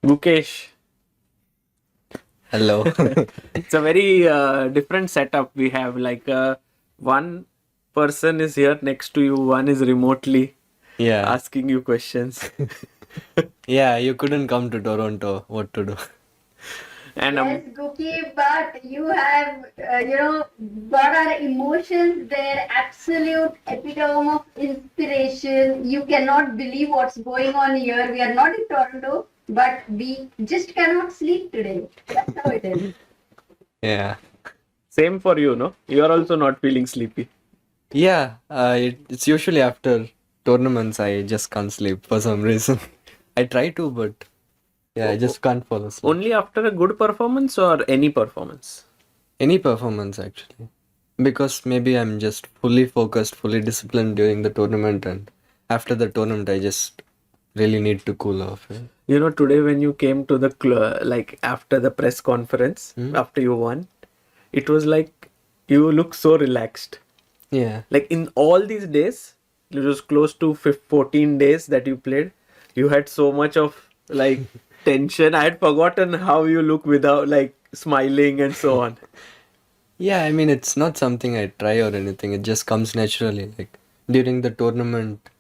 Gukesh, Hello. it's a very different setup we have. One person is here next to you, one is remotely Yeah. asking you questions. Yeah, you couldn't come to Toronto. What to do? And Yes, Guki, but you have, got our emotions there, absolute epitome of inspiration. You cannot believe what's going on here. We are not in Toronto, but we just cannot sleep today. That's how it is. Yeah. same for you, no? You are also not feeling sleepy. Yeah, it's usually after tournaments I just can't sleep for some reason. I try to, but yeah, I just can't fall asleep. Only after a good performance or any performance? Any performance actually. Because maybe I'm just fully focused, fully disciplined during the tournament, and after the tournament I just really need to cool off. Yeah. You know, today when you came to the after the press conference, after you won, it was like you look so relaxed. Yeah. Like in all these days, it was close to 14 days that you played. You had so much of like tension. I had forgotten how you look without like smiling and so on. Yeah, I mean, it's not something I try or anything. It just comes naturally. Like during the tournament,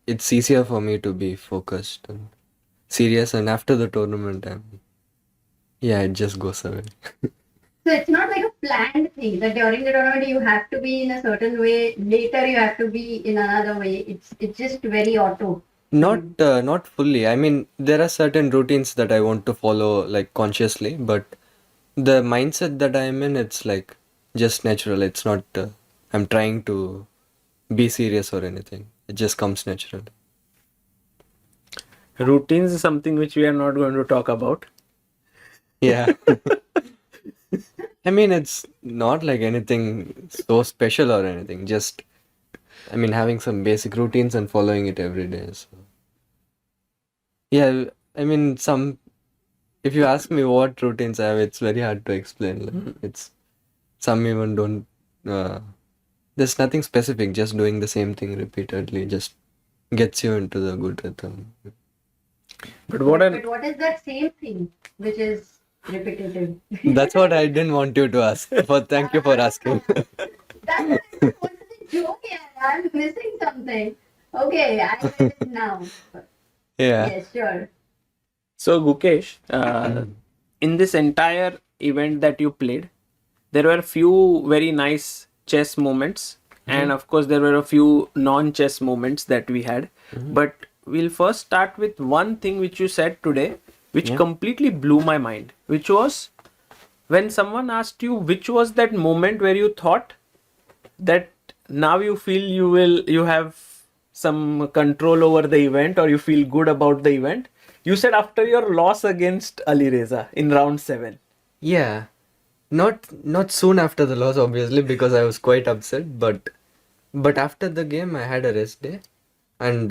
it's easier for me to be focused and serious. And after the tournament, yeah, it just goes away. So it's not like a planned thing that during the tournament you have to be in a certain way, later you have to be in another way. It's just very auto. Not fully. I mean, there are certain routines that I want to follow like consciously, but the mindset that I'm in, it's like just natural. It's not. I'm trying to be serious or anything. It just comes naturally. Routines is something which we are not going to talk about. Yeah. I mean, it's not like anything so special or anything. Just, I mean, having some basic routines and following it every day. So, yeah, I mean, if you ask me what routines I have, it's very hard to explain. Like, it's, some even don't, there's nothing specific, just doing the same thing repeatedly just gets you into the good rhythm. But But what is that same thing which is repetitive? That's what I didn't want you to ask. Thank you for asking. That's what is the joke here? I'm missing something. Okay, I get it now. Yeah. Yes, sure. So Gukesh, in this entire event that you played, there were a few very nice chess moments, and of course there were a few non-chess moments that we had. But we'll first start with one thing which you said today, which completely blew my mind, which was when someone asked you which was that moment where you thought that now you feel you have some control over the event or you feel good about the event. You said after your loss against Ali Reza in round 7. Yeah. Not soon after the loss, obviously, because I was quite upset. But after the game, I had a rest day, and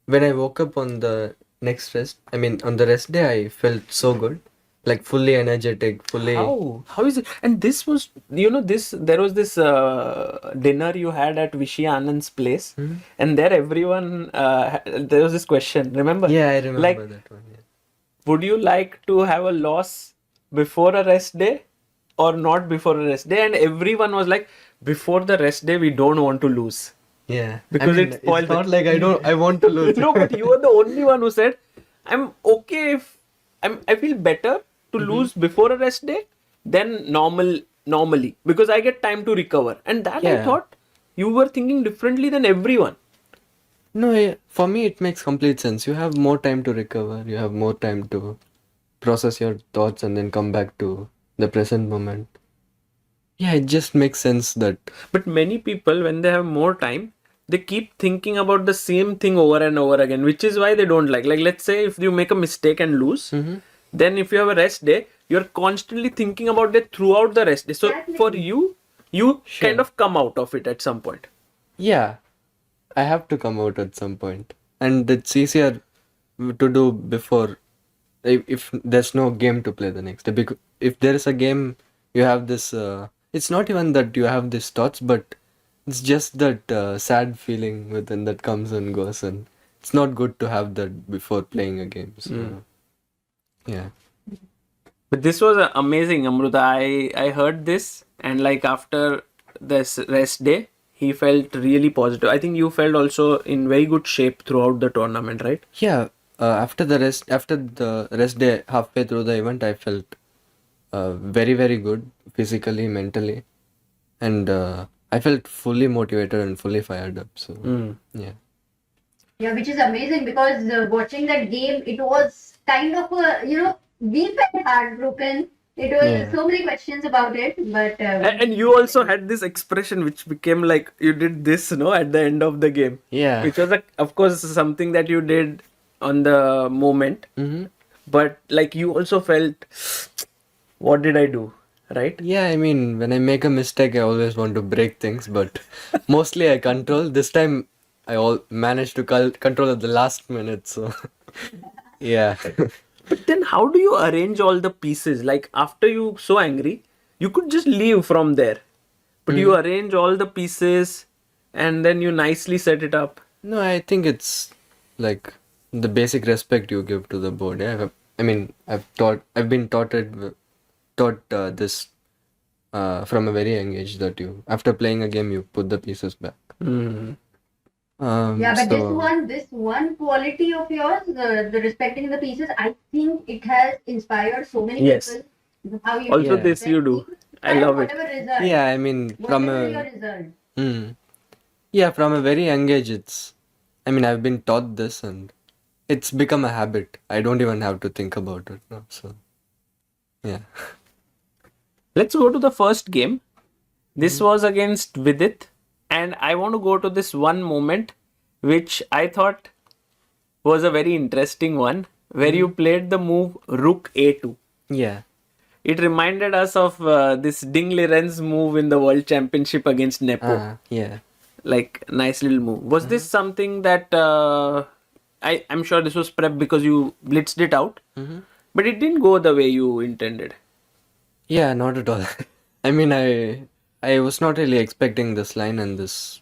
when I woke up on the next rest, I mean on the rest day, I felt so good, like fully energetic, fully. How is it? And this was, this there was this dinner you had at Vishy Anand's place, and there everyone there was this question. Remember? Yeah, I remember Like, that one. Yeah. would you like to have a loss before a rest day or not before a rest day? And everyone was like, before the rest day, we don't want to lose. Yeah, Because I mean, it spoils it's not it. like I want to lose. No, but you were the only one who said, I'm okay if I feel better to lose before a rest day than normally because I get time to recover. And that I Yeah. thought you were thinking differently than everyone. No, for me it makes complete sense. You have more time to recover. You have more time to process your thoughts and then come back to the present moment. Yeah, it just makes sense that. But many people, when they have more time, they keep thinking about the same thing over and over again, which is why they don't like. Like, let's say if you make a mistake and lose, then if you have a rest day, you're constantly thinking about it throughout the rest day. So for you kind of come out of it at some point. Yeah, I have to come out at some point. And it's easier to do before if there's no game to play the next day. Because if there is a game, you have this. It's not even that you have these thoughts, but it's just that sad feeling within that comes and goes, and it's not good to have that before playing a game. So yeah. But this was amazing, Amruta. I heard this, and like after this rest day, he felt really positive. I think you felt also in very good shape throughout the tournament, right? Yeah, after the rest day, halfway through the event, I felt very, very good physically, mentally, and I felt fully motivated and fully fired up. So yeah. Yeah, which is amazing because watching that game, it was kind of a, we felt heartbroken. It was Yeah. so many questions about it, but And you also had this expression which became like you did this, no, at the end of the game. Yeah. Which was, of course, something that you did on the moment. Mm-hmm. But like you also felt, what did I do? Right? Yeah, I mean, when I make a mistake, I always want to break things, but mostly I control. This time, I all managed to control at the last minute. So yeah. But then how do you arrange all the pieces? Like after you so angry, you could just leave from there. But you arrange all the pieces and then you nicely set it up. No, I think it's like the basic respect you give to the board. Yeah, I mean, I've been taught this from a very young age that you, after playing a game, you put the pieces back. yeah, but So this one quality of yours, the respecting the pieces, I think it has inspired so many Yes. people. How you Also Yeah. this you do. I love it. whatever result, yeah, I mean, from whatever your a result. yeah, from a very young age, I mean, I've been taught this, and it's become a habit. I don't even have to think about it now. So yeah. Let's go to the first game. This was against Vidit, and I want to go to this one moment which I thought was a very interesting one where you played the move Rook A2. Yeah. It reminded us of this Ding Liren's move in the World Championship against Nepo. Yeah. Like, nice little move. Was this something that I'm sure this was prep because you blitzed it out, but it didn't go the way you intended. Yeah, not at all. I mean, I was not really expecting this line, and this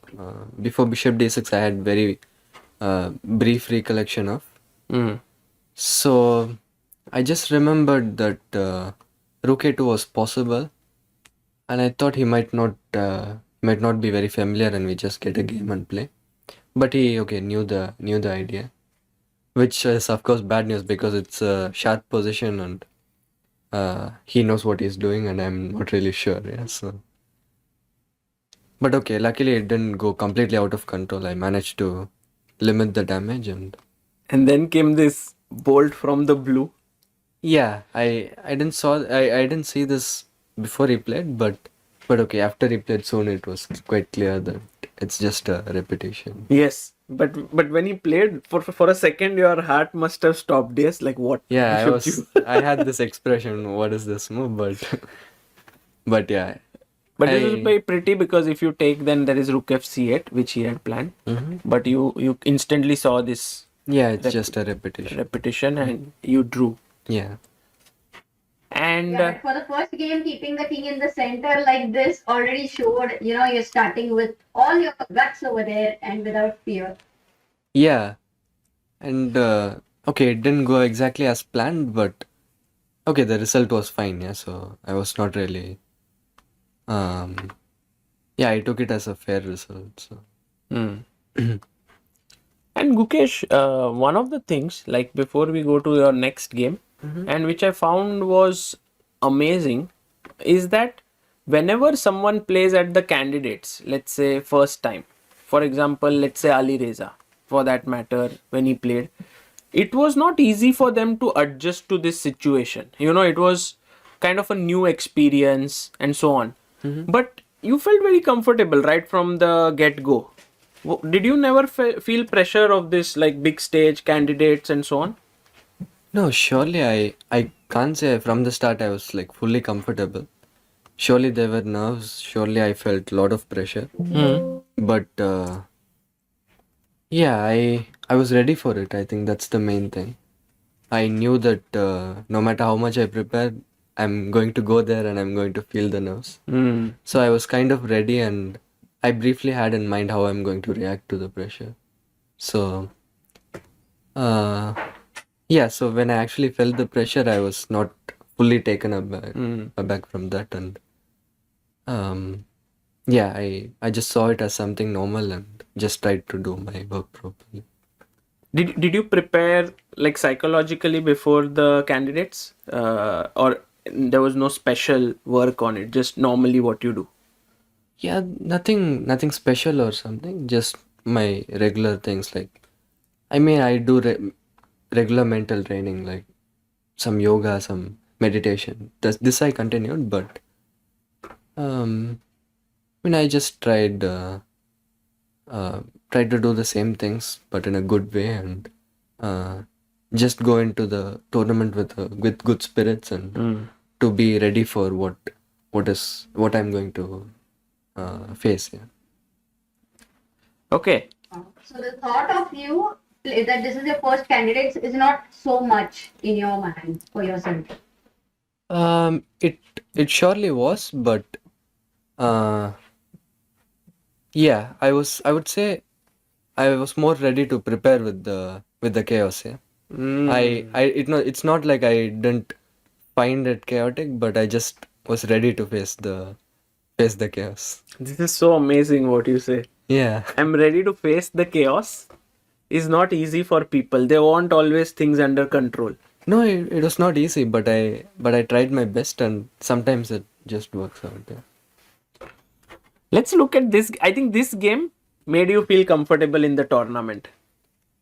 before Bishop D6 I had very brief recollection of. So I just remembered that Rook A2 was possible, and I thought he might not be very familiar, and we just get a game and play. But he knew the idea, which is of course bad news because it's a sharp position and he knows what he's doing, and I'm not really sure. Yeah, so. But okay, luckily it didn't go completely out of control. I managed to limit the damage, and then came this bolt from the blue. yeah, I didn't see this before he played, but okay, after he played soon, it was quite clear that it's just a repetition. Yes, but when he played for a second, your heart must have stopped. Yes, like what? Yeah, Bishop I had this expression, what is this move? But yeah. But this will be pretty because if you take, then there is Rook F8, which he had planned. But you instantly saw this. Yeah, it's just a repetition. And you drew. Yeah. And Yeah, but for the first game, keeping the king in the center like this already showed, you're starting with all your guts over there and without fear. Yeah. And okay, it didn't go exactly as planned, but okay, the result was fine. Yeah, so I was not really. Yeah, I took it as a fair result. So. and Gukesh, one of the things, like before we go to your next game, and which I found was amazing, is that whenever someone plays at the candidates, let's say first time, for example, let's say Ali Reza, for that matter, when he played, it was not easy for them to adjust to this situation. It was kind of a new experience and so on. But you felt very comfortable right from the get-go. Did you never feel pressure of this, like big stage, candidates and so on? No, surely I can't say from the start I was like fully comfortable. Surely there were nerves. Surely I felt a lot of pressure. But yeah, I was ready for it. I think that's the main thing. I knew that no matter how much I prepared, I'm going to go there and I'm going to feel the nerves. So I was kind of ready, and I briefly had in mind how I'm going to react to the pressure. So Uh, yeah, so when I actually felt the pressure, I was not fully taken aback from that, and yeah, I just saw it as something normal and just tried to do my work properly. Did you prepare like psychologically before the candidates, or there was no special work on it? Just normally what you do? Yeah, nothing special or something. Just my regular things. Like, I mean, I do regular mental training, like some yoga, some meditation. This I continued, but I mean, I just tried to do the same things, but in a good way, and just go into the tournament with good spirits and to be ready for what I'm going to face. Yeah. Okay. So the thought of you that this is your first candidates is not so much in your mind for yourself. It surely was, but yeah, I would say I was more ready to prepare with the chaos. Yeah. It's not like I didn't find it chaotic, but I just was ready to face the chaos. This is so amazing what you say. Yeah. I'm ready to face the chaos. Is not easy for people. They want always things under control. No, it was not easy, but I tried my best, and sometimes it just works out. Yeah. Let's look at this. I think this game made you feel comfortable in the tournament.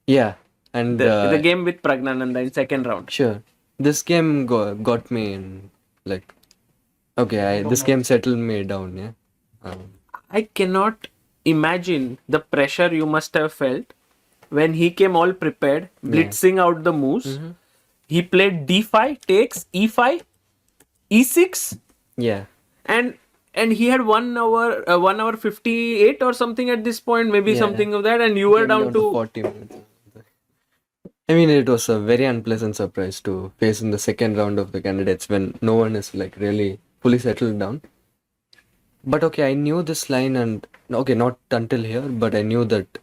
Yeah, and The game with Pragnananda in second round. sure, this game got me in, like, okay, this game settled me down. Yeah. I cannot imagine the pressure you must have felt when he came all prepared, blitzing out the moves. He played d5, takes e5, e6, Yeah. and he had 1 hour 58 or something at this point, maybe Yeah. something of that, and you were Came down to 40 minutes. I mean, it was a very unpleasant surprise to face in the second round of the candidates when no one is like really fully settled down. But okay, I knew this line, and okay, not until here, but I knew that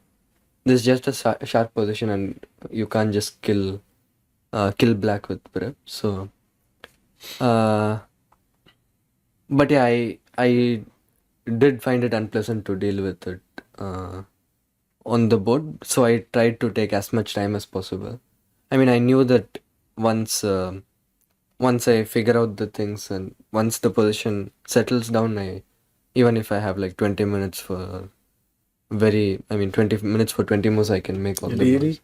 this is just a sharp position and you can't just kill black with prep. So, but yeah, I did find it unpleasant to deal with it on the board. So I tried to take as much time as possible. I mean, I knew that once I figure out the things and once the position settles down, even if I have like 20 minutes for 20 minutes for 20 moves, I can make all the really moves.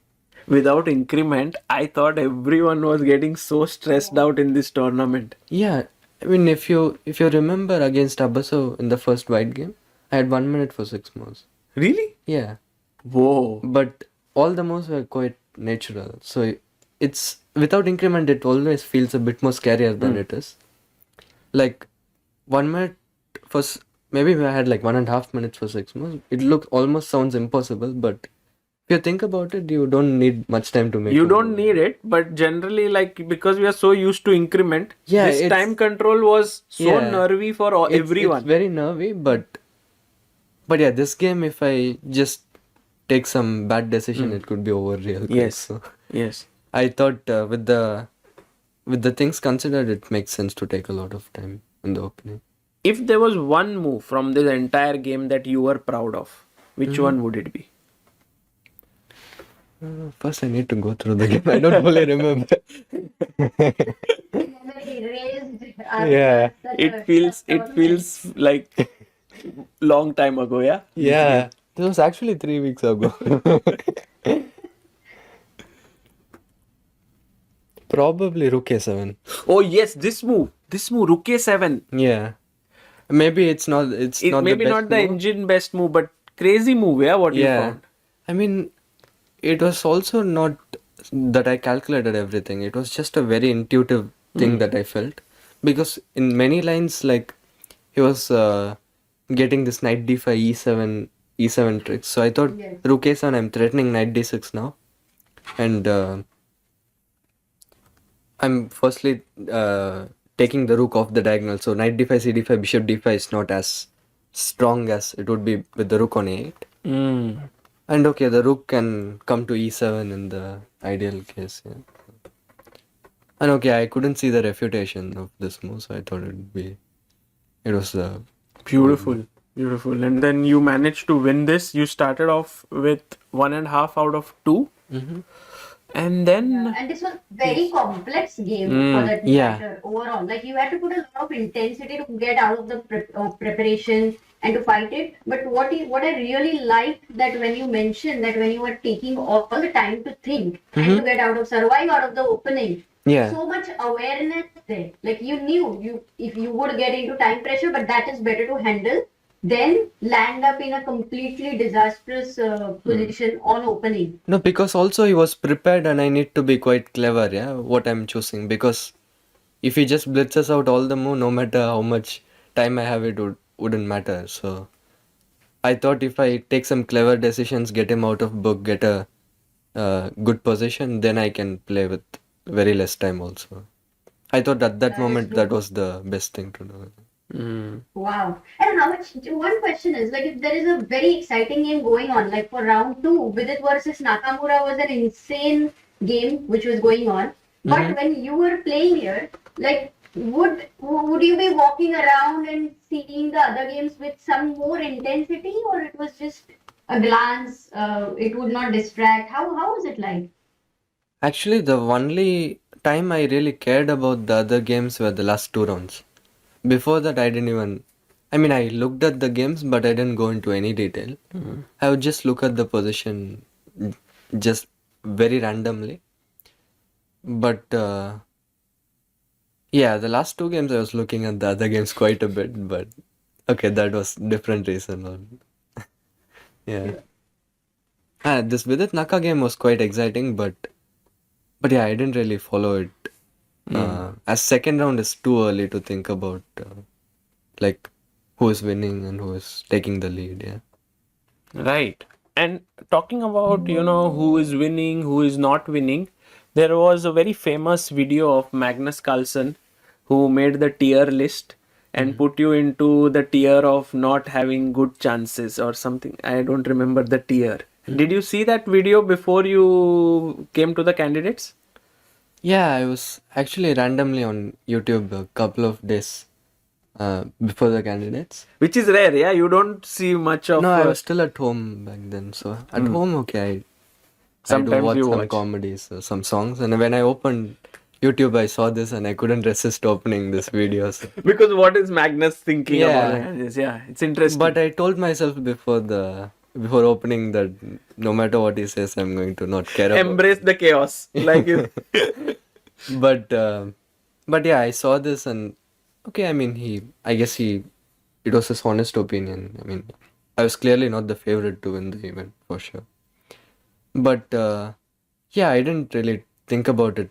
without increment. I thought everyone was getting so stressed out in this tournament. Yeah, I mean, if you remember against Abasov in the first FIDE game, I had 1 minute for 6 moves. Really? Yeah, Whoa. but all the moves were quite natural. So it's without increment, it always feels a bit more scarier than it is. Like 1 minute for maybe I had like 1.5 minutes for 6 moves. It almost sounds impossible, but if you think about it, you don't need much time to make. You a don't move. need it, but generally, like, because we are so used to increment, Yeah, this it's- time control was so Yeah. nervy for everyone. It's very nervy, but yeah, this game, if I just take some bad decision, it could be over real quick. Yes. So Yes. I thought with the things considered, it makes sense to take a lot of time in the opening. If there was one move from this entire game that you were proud of, which one would it be? First, I need to go through the game. I don't fully remember. Memory erased after Yeah. such It a feels tournament. like long time ago, yeah? Yeah, this was actually 3 weeks ago. Probably Rook A7. Oh yes, this move, Rook A7. Yeah, maybe it's not. It's not Maybe the best not the move. engine best move, but crazy move, yeah. What you Yeah, found? I mean, it was also not that I calculated everything. It was just a very intuitive thing that I felt, because in many lines, like he was getting this knight d5 e7 tricks. So I thought Yes. Rook A7, I'm threatening knight d6 now, and I'm firstly taking the rook off the diagonal. So knight d5 c d5 bishop d5 is not as strong as it would be with the rook on a8. And okay, the rook can come to e7 in the ideal case. Yeah. And okay, I couldn't see the refutation of this move, so I thought it was Beautiful, beautiful. And then you managed to win this. You started off with 1.5 out of 2. Mhm. And then And this was very complex game for that yeah. matter overall. Like you had to put a lot of intensity to get out of the preparation and to fight it. But what I really liked that when you mentioned that when you were taking all the time to think and to get out of survive out of the opening, Yeah. so much awareness there. Like you knew you if you would get into time pressure, but that is better to handle than land up in a completely disastrous position on opening. No, because also he was prepared and I need to be quite clever, yeah, what I'm choosing. Because if he just blitzes out all the move, no matter how much time I have, wouldn't matter. So I thought if I take some clever decisions, get him out of book, get a good position, then I can play with very less time also. I thought at that That is moment true. that was the best thing to do. Wow. And how much, one question is like if there is a very exciting game going on, like for round two, Vidit versus Nakamura was an insane game which was going on. But when you were playing here, like would you be walking around and seeing the other games with some more intensity, or it was just a glance, it would not distract? How was it like? Actually, the only time I really cared about the other games were the last 2 rounds. Before that, I didn't even. I mean, I looked at the games, but I didn't go into any detail. I would just look at the position just very randomly. But yeah, the last 2 games I was looking at the other games quite a bit. But okay, that was different reason. Yeah. This Vidit Naka game was quite exciting, but yeah, I didn't really follow it. As second round is too early to think about like who is winning and who is taking the lead. Yeah. right. And talking about, who is winning, who is not winning, there was a very famous video of Magnus Carlsen who made the tier list and put you into the tier of not having good chances or something. I don't remember the tier. Did you see that video before you came to the candidates? Yeah, I was actually randomly on YouTube a couple of days before the candidates. Which is rare, yeah? You don't see much of... No, I was still at home back then. So at home, okay, I do Sometimes watch you some watch. comedies, some songs. And when I opened YouTube, I saw this and I couldn't resist opening this video. So. Because what is Magnus thinking Yeah. about this? Yeah, it's interesting. But I told myself before opening that no matter what he says, I'm going to not care about. Embrace the chaos. Like But yeah, I saw this and okay, I mean it was his honest opinion. I mean, I was clearly not the favorite to win the event for sure. But yeah, I didn't really think about it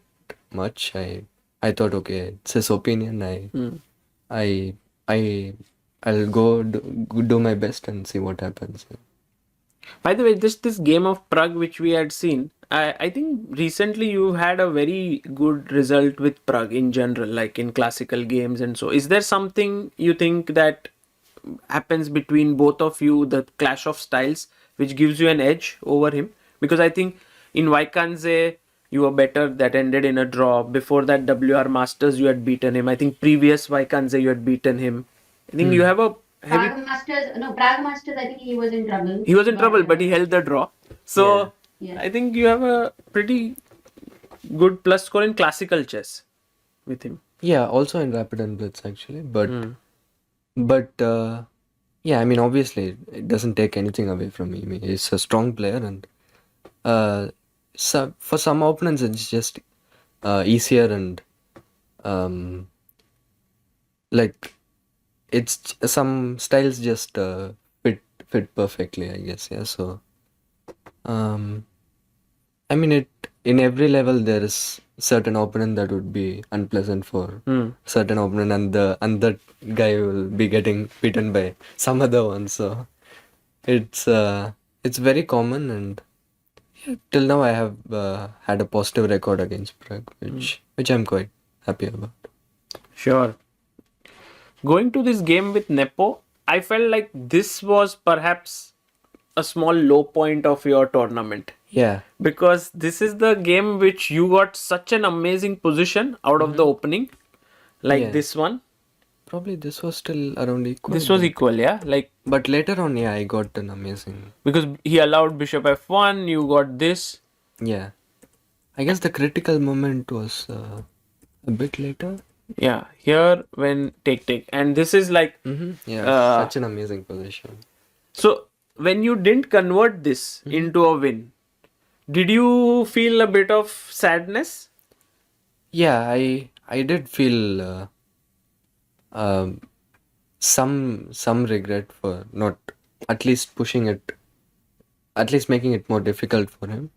much. I thought, okay, it's his opinion. I'll go do my best and see what happens. By the way, just this game of Pragg which we had seen, I think recently you had a very good result with Pragg in general, like in classical games and so. Is there something you think that happens between both of you, the clash of styles, which gives you an edge over him? Because I think in Vaikanze you were better, that ended in a draw. Before that WR Masters you had beaten him. I think previous Vaikanze you had beaten him. I think you have a heavy... Prague Masters, I think he was in trouble. He was in trouble, but he held the draw. So Yeah. I think you have a pretty good plus score in classical chess with him. Yeah, also in Rapid and Blitz actually, but yeah, I mean obviously it doesn't take anything away from him. He's a strong player, and for some opponents it's just easier and like it's some styles just fit perfectly, I guess. Yeah, so I mean it in every level there is certain opponent that would be unpleasant for certain opponent, and that guy will be getting beaten by some other one. So it's very common, and till now I have had a positive record against Pragg, which I'm quite happy about. Sure. Going to this game with Nepo, I felt like this was perhaps a small low point of your tournament. Yeah. because this is the game which you got such an amazing position out of the opening, like Yeah. this one. Probably this was still around equal. This was but- equal, yeah, like But later on, yeah, I got an amazing. because he allowed bishop f1, you got this. Yeah. I guess the critical moment was a bit later. Yeah, here when take, and this is like Yeah, such an amazing position. so when you didn't convert this into a win, did you feel a bit of sadness? Yeah, I did feel some regret for not at least pushing it, at least making it more difficult for him.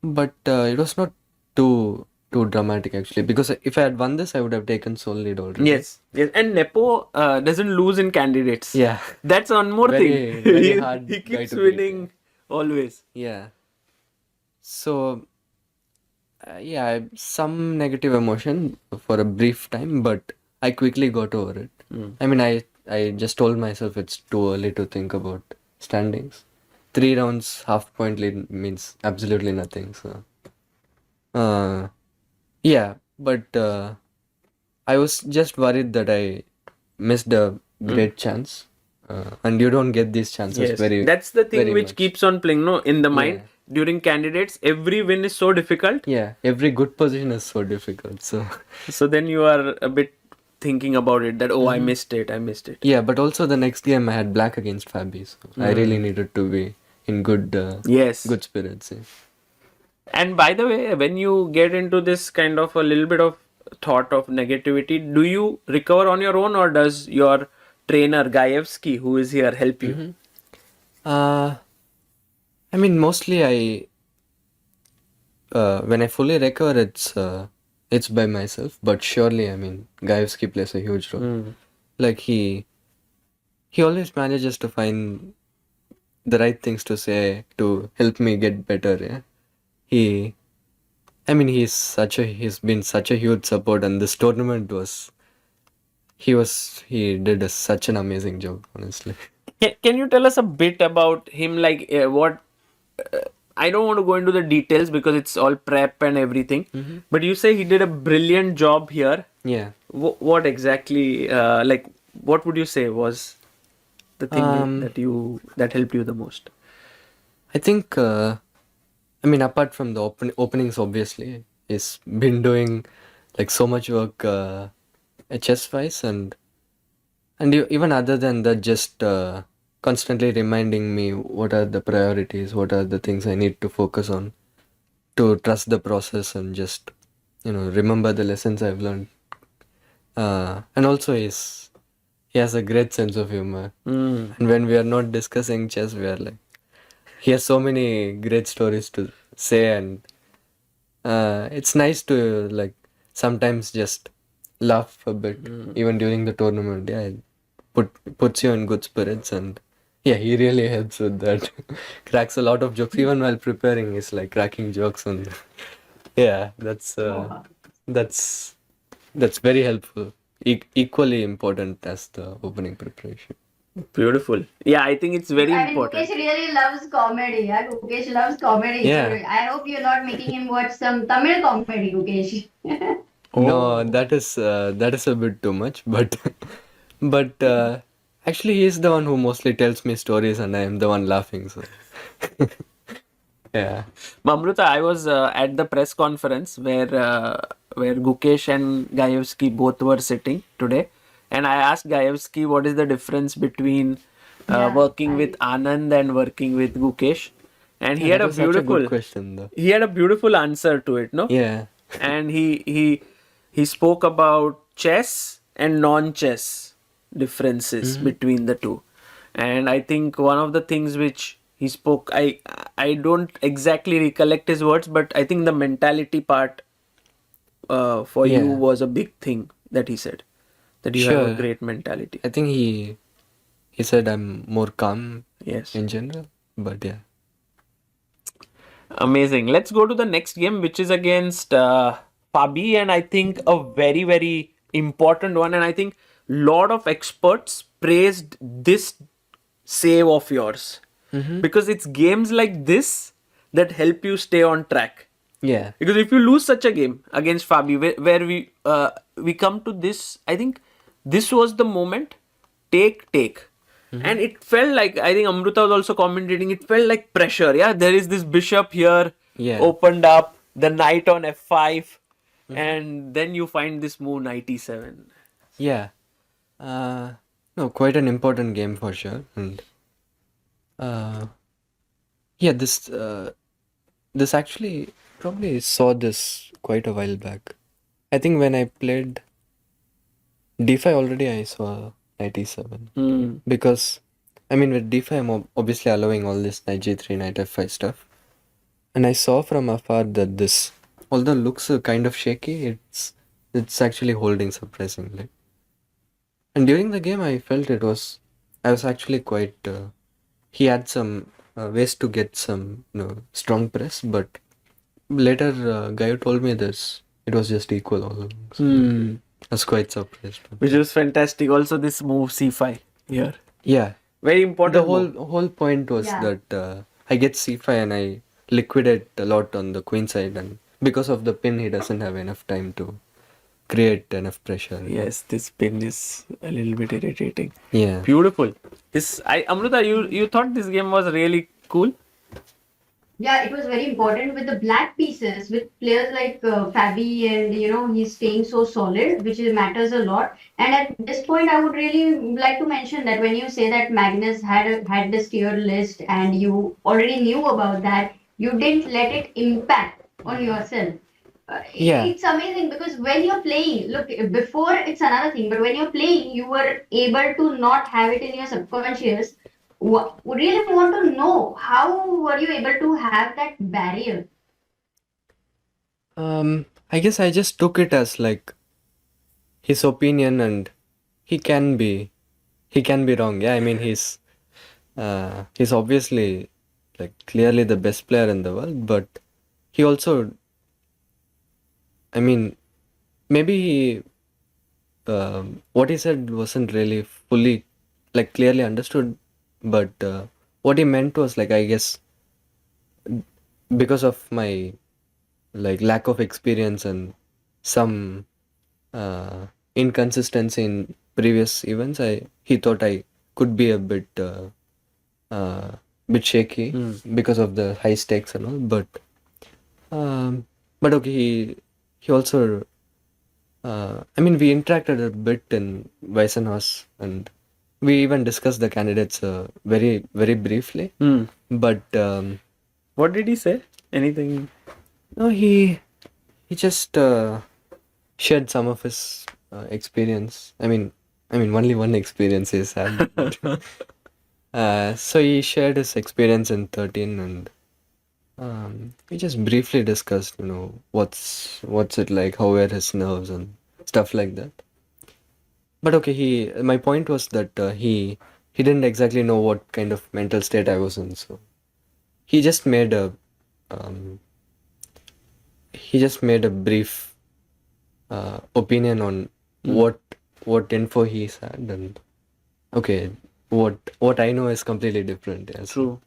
But it was not too dramatic actually, because if I had won this, I would have taken sole lead already. Yes, and Nepo doesn't lose in candidates. Yeah. That's one more Very- thing. very he, hard he guy keeps to beat, winning always. Yeah. So, yeah, some negative emotion for a brief time, but I quickly got over it. I mean, I just told myself it's too early to think about standings. 3 rounds, half point lead means absolutely nothing. So, yeah, but I was just worried that I missed a great chance. And you don't get these chances Yes, very that's the thing very which much. keeps on playing. No, in the mind during candidates, every win is so difficult. Yeah, every good position is so difficult. So, So then you are a bit thinking about it that I missed it. yeah, but also the next game I had black against Fabi, so I really needed to be in good Yes. good spirits. Yeah. And by the way, when you get into this kind of a little bit of thought of negativity, do you recover on your own or does your trainer Gajewski, who is here, help you? I mean, mostly when I fully recover, it's by myself. But surely, I mean, Gajewski plays a huge role. Like he always manages to find the right things to say to help me get better. Yeah, he's been such a huge support, and this tournament he did such an amazing job, honestly. Can you tell us a bit about him? Like what? I don't want to go into the details because it's all prep and everything. But you say he did a brilliant job here. Yeah. What exactly? Like, what would you say was the thing that helped you the most? I think, I mean, apart from the openings, obviously, he's been doing like so much work chess-wise, and even other than that, just constantly reminding me what are the priorities, what are the things I need to focus on, to trust the process and just remember the lessons I've learned. And also, he has a great sense of humor, and when we are not discussing chess, we are like. He has so many great stories to say, and it's nice to like sometimes just laugh a bit, even during the tournament. Yeah, it puts you in good spirits, and yeah, he really helps with that. Cracks a lot of jokes, even while preparing. He's like cracking jokes, and yeah, that's very helpful. Equally important as the opening preparation. Beautiful. Yeah, I think it's very I mean, important. Gukesh really loves comedy. Yeah, Gukesh loves comedy. Yeah. So I hope you're not making him watch some Tamil comedy, Gukesh. No, that is a bit too much, but actually he's the one who mostly tells me stories, and I am the one laughing. So yeah, Amruta, I was at the press conference where Gukesh and Gajewski both were sitting today, and I asked Gajewski what is the difference between working with Anand and working with Gukesh, and he had that a was such a beautiful good question though. he had a beautiful answer to it, no? Yeah, And he spoke about chess and non-chess differences between the two, and I think one of the things which he spoke, I don't exactly recollect his words, but I think the mentality part for you Yeah. was a big thing that he said, that you have a Sure. great mentality. I think he said I'm more calm Yes. in general, but yeah. Amazing. Let's go to the next game, which is against Fabi, and I think a very, very important one. And I think lot of experts praised this save of yours because it's games like this that help you stay on track. Yeah. Because if you lose such a game against Fabi, where we come to this, I think this was the moment. Take. And it felt like, I think Amruta was also commentating, it felt like pressure. Yeah, there is this bishop here, Yeah. opened up, the knight on f5, and then you find this move knight e7. Yeah. No, quite an important game for sure. And yeah, this actually probably saw this quite a while back. I think when I played d5 already, I saw knight e7 because I mean with d5 I'm obviously allowing all this knight g3, knight f5 stuff, and I saw from afar that this, although looks kind of shaky, it's actually holding surprisingly. And during the game, I felt I was actually quite. He had some ways to get some strong press, but later guy who told me this, it was just equal all along. So I was quite surprised. Which was fantastic. Also, this move c5 here. Yeah, Very important. the whole point was that I get c5 and I liquidate a lot on the queen side, and because of the pin, he doesn't have enough time to create enough pressure. Yes, this pin is a little bit irritating. Yeah. Beautiful. Amruta, you thought this game was really cool? Yeah, it was very important with the black pieces, with players like Fabi, and he's staying so solid, which matters a lot. And at this point, I would really like to mention that when you say that Magnus had this tier list and you already knew about that, you didn't let it impact on yourself. Yeah. It's amazing because when you're playing, look, before it's another thing, but when you're playing, you were able to not have it in your subconscious. Really want to know how were you able to have that barrier? I guess I just took it as like his opinion, and he can be wrong. Yeah, I mean he's obviously like clearly the best player in the world, but he also, I mean, maybe what he said wasn't really fully like clearly understood, but what he meant was like, I guess because of my like lack of experience and some inconsistency in previous events, he thought I could be a bit shaky because of the high stakes and all, but okay, he also I mean we interacted a bit in Weissenhaus, and we even discussed the candidates very very briefly, but What did he say? Anything? no, he just shared some of his experience. I mean only one experience he's had. So he shared his experience in 13, and we just briefly discussed, what's it like, how were his nerves and stuff like that. But okay, my point was that he didn't exactly know what kind of mental state I was in, so he just made a brief opinion on what info he's had, and okay, what I know is completely different. Yeah, True.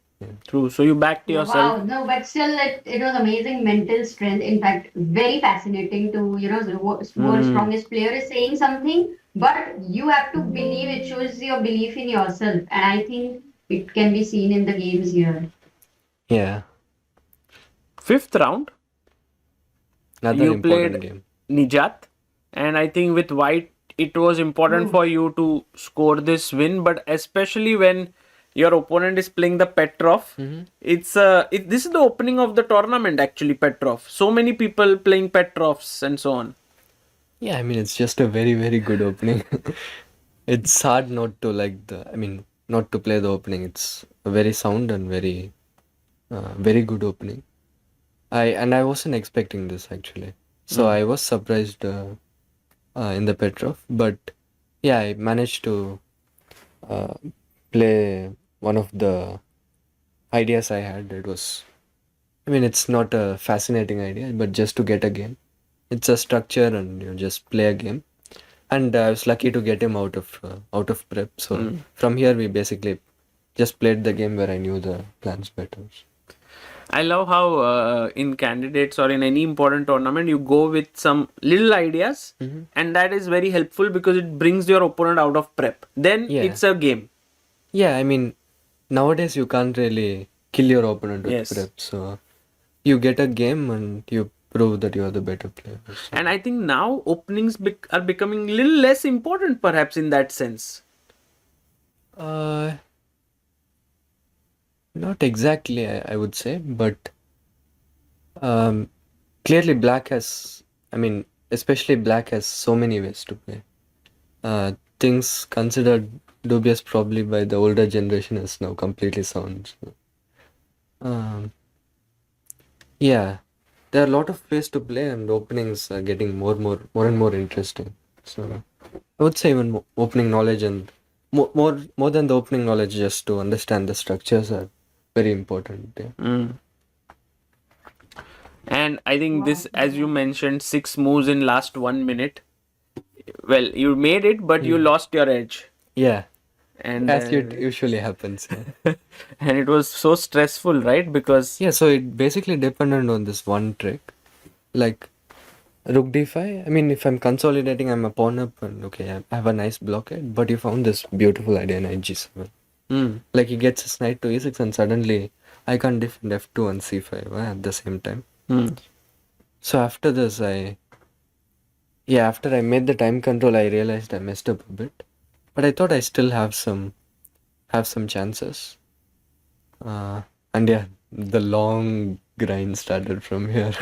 True. So you backed yourself. Wow, no, but still, it was amazing mental strength. In fact, very fascinating to, the world's strongest player is saying something, but you have to believe it, shows your belief in yourself. And I think it can be seen in the games here. Yeah. Fifth round, Another you important played game. Nijat, and I think with white, it was important for you to score this win, but especially when your opponent is playing the Petroff. This is the opening of the tournament actually, Petroff. So many people playing Petroffs and so on. Yeah, I mean it's just a very very good opening. It's hard not to not to play the opening. It's a very sound and very very good opening. I wasn't expecting this actually, so I was surprised in the Petroff, but yeah, I managed to play one of the ideas I had. It's not a fascinating idea, but just to get a game. It's a structure, and you just play a game. And I was lucky to get him out of prep. So from here we basically just played the game where I knew the plans better. I love how in candidates or in any important tournament you go with some little ideas, and that is very helpful because it brings your opponent out of prep. Then Yeah. it's a game. Yeah, I mean, nowadays you can't really kill your opponent with Yes. prep, so you get a game and you prove that you are the better player. So, And I think now openings are becoming a little less important, perhaps in that sense. uh, not exactly, I would say, but clearly black has, I mean, especially black has so many ways to play. Things considered dubious probably by the older generation is now completely sound. So, yeah, there are a lot of ways to play, and openings are getting more and more interesting. So I would say even opening knowledge and more than the opening knowledge, just to understand the structures are very important. Yeah. And I think this, as you mentioned, 6 moves in last 1 minute. Well, you made it, but you lost your edge. Yeah, And as it usually happens. Yeah. and it was so stressful, right? Because Yeah, so it basically depended on this one trick, like rook d5. I mean, if I'm consolidating, I'm a pawn up, and okay, I have a nice blockade. But you found this beautiful idea in knight g7. Like he gets his knight to e6, and suddenly I can't defend f2 and c5 at the same time. So after this, after I made the time control, I realized I messed up a bit, but I thought I still have some chances. And yeah, the long grind started from here.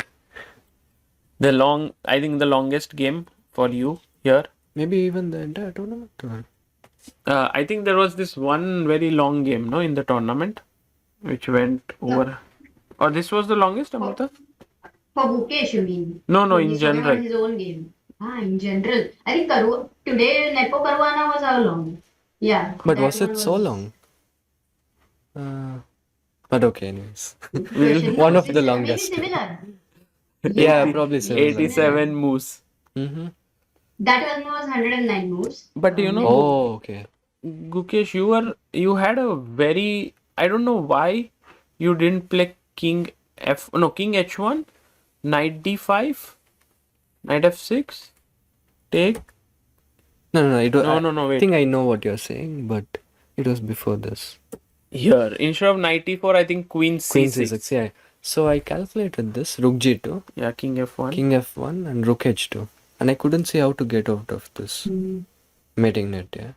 I think the longest game for you here. Maybe even the entire tournament. Or... I think there was this one very long game, no, in the tournament, which went over. Or this was the longest, Amruta? For Gukesh, you mean? No, in He's talking general. about his own game. In general. I think today Nepo Caruana was how long? Yeah. But that was one it so long? But okay, anyways. Question. One of the Maybe longest. similar. Yeah, probably similar. 87 moves. That one was 109 moves. But you know, Oh, okay. Gukesh, you had a very, I don't know why you didn't play king h1, knight d5, knight f6, take. No, it was, No, wait. I think I know what you're saying, but it was before this. Here, instead of knight e4, I think queen c6. Queen c6, yeah. So I calculated this, rook g2, Yeah, king f1. king f1 and rook h2. And I couldn't see how to get out of this mating net, yeah.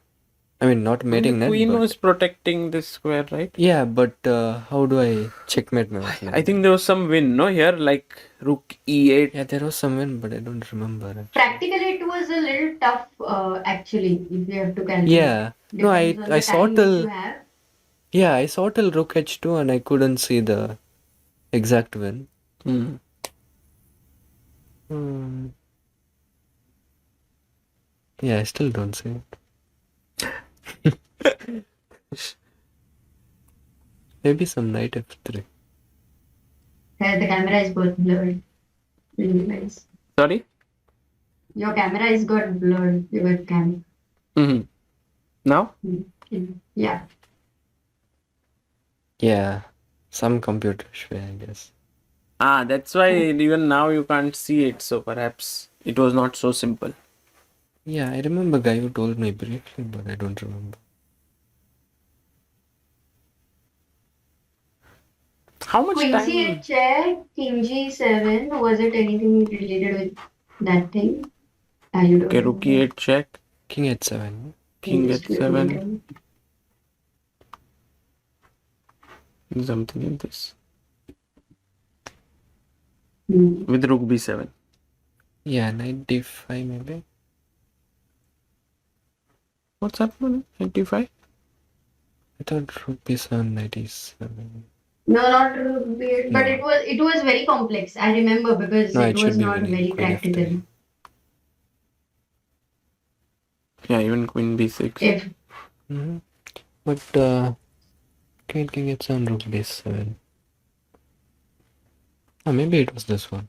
I mean, not mating The net, queen but... was protecting this square, right? Yeah, but how do I checkmate my opponent? I think there was some win, no? Here, like rook e8. Yeah, there was some win, but I don't remember. Actually. Practically, it was a little tough, actually, if you have to calculate. Yeah. No, Depends on I the saw time till... you have. Yeah, I saw till rook h2 and I couldn't see the exact win. Yeah, I still don't see it. Maybe some knight f3. The camera is got blurred. Really nice. Sorry? Your camera is got blurred. Your webcam. Now? Yeah. Yeah, some computer way, I guess. That's why even now you can't see it. So perhaps it was not so simple. Yeah, I remember a guy who told me briefly, but I don't remember. How much Queen time? c8 check, king g7. Was it anything related with that thing? You don't Okay, rook e8 check. King h7. King h7. Something in this. With rook b7. Yeah, knight d5 maybe. What's happening? 85? I thought rook b7, knight e7. No, not rook b8, but No. it was very complex. I remember because No, it it was should be not winning very queen f3. practical. Yeah, even queen b6. If But king h7, rook b7. Maybe it was this one.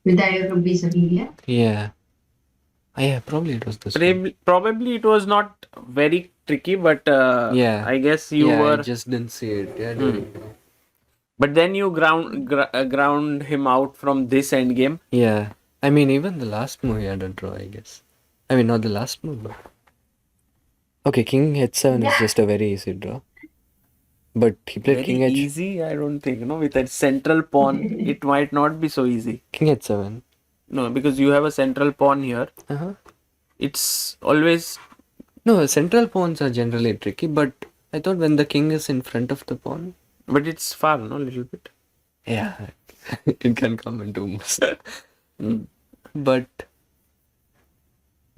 with the idea of rook b7, yeah. Yeah. Yeah, probably it was this one. Probably it was not very tricky, but Yeah. I guess you I were. just didn't see it. Yeah, during But then you ground him out from this endgame. Yeah. I mean, even the last move he had a draw, I guess. I mean, not the last move, but... Okay, King H7 is just a very easy draw. But he played Very King H... easy, I don't think. No, with that central pawn, it might not be so easy. King H7. No, because you have a central pawn here. Uh-huh. It's always... No, central pawns are generally tricky, but I thought when the king is in front of the pawn... But it's far, no? A little bit. Yeah, it can come in two moves. But...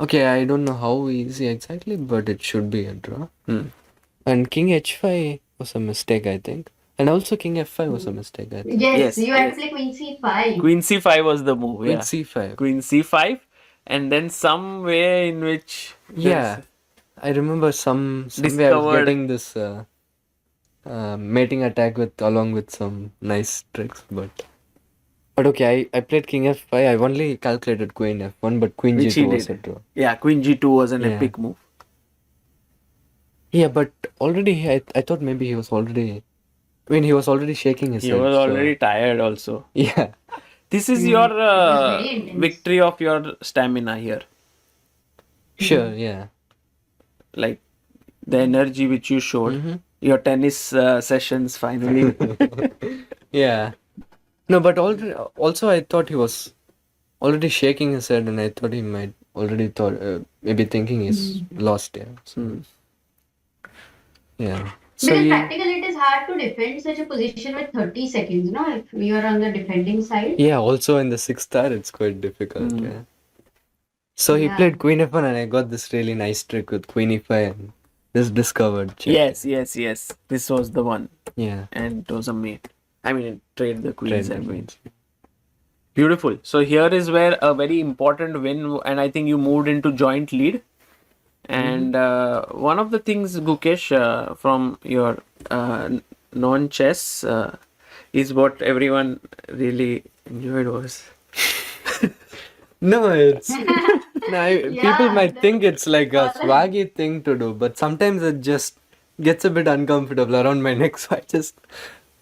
Okay, I don't know how easy exactly, but it should be a draw. And King H5 was a mistake, I think. And also King F5 was a mistake, I think. Yes, Yes, you had yes. to play Queen C5. Queen c5 was the move, Queen yeah. C5. Queen c5, and then some way in which... Yeah, I remember somewhere I was Discovered. getting this mating attack along with some nice tricks, but okay, I played King F5. I only calculated Queen F1, but Queen Which he G2 was a did. draw. Yeah, Queen g2 was an Yeah. epic move. Yeah, but already I thought maybe he was already. I mean, he was already shaking his He head. was so- already tired also. Yeah. This is your very intense. victory of your stamina here. Sure. Yeah. Like the energy which you showed. Your tennis sessions finally. Yeah. No, but also I thought he was already shaking his head, and I thought he might already maybe thinking he's lost. Yeah. So, yeah. So But in he, practical, it is hard to defend such a position with 30 seconds, no? If you are on the defending side. yeah. Also in the sixth star, it's quite difficult. Yeah. So he Yeah. played Queen F1, and I got this really nice trick with Queen E5 and this discovered check. Yes. This was the one. Yeah. And it was a mate. I mean, trade the queens Trade and the queens. Beautiful. So here is where a very important win, and I think you moved into joint lead. And one of the things, Gukesh, from your non-chess, is what everyone really enjoyed was. No, it's people might think it's like a swaggy thing to do, but sometimes it just gets a bit uncomfortable around my neck, so I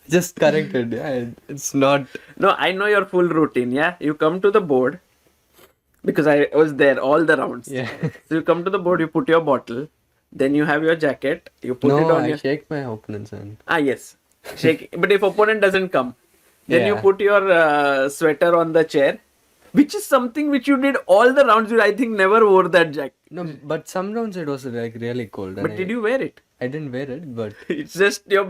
just corrected. Yeah, it's not. No, I know your full routine. Yeah, you come to the board because I was there all the rounds. Yeah. So you come to the board, you put your bottle, then you have your jacket, you put it No, on I your. shake my opponent's hand. Ah, yes. Shake. But if opponent doesn't come, then you Yeah. put your sweater on the chair, which is something which you did all the rounds. You, I think, never wore that jacket. No, but some rounds it was like really cold. But did you wear it? I didn't wear it, but It's just you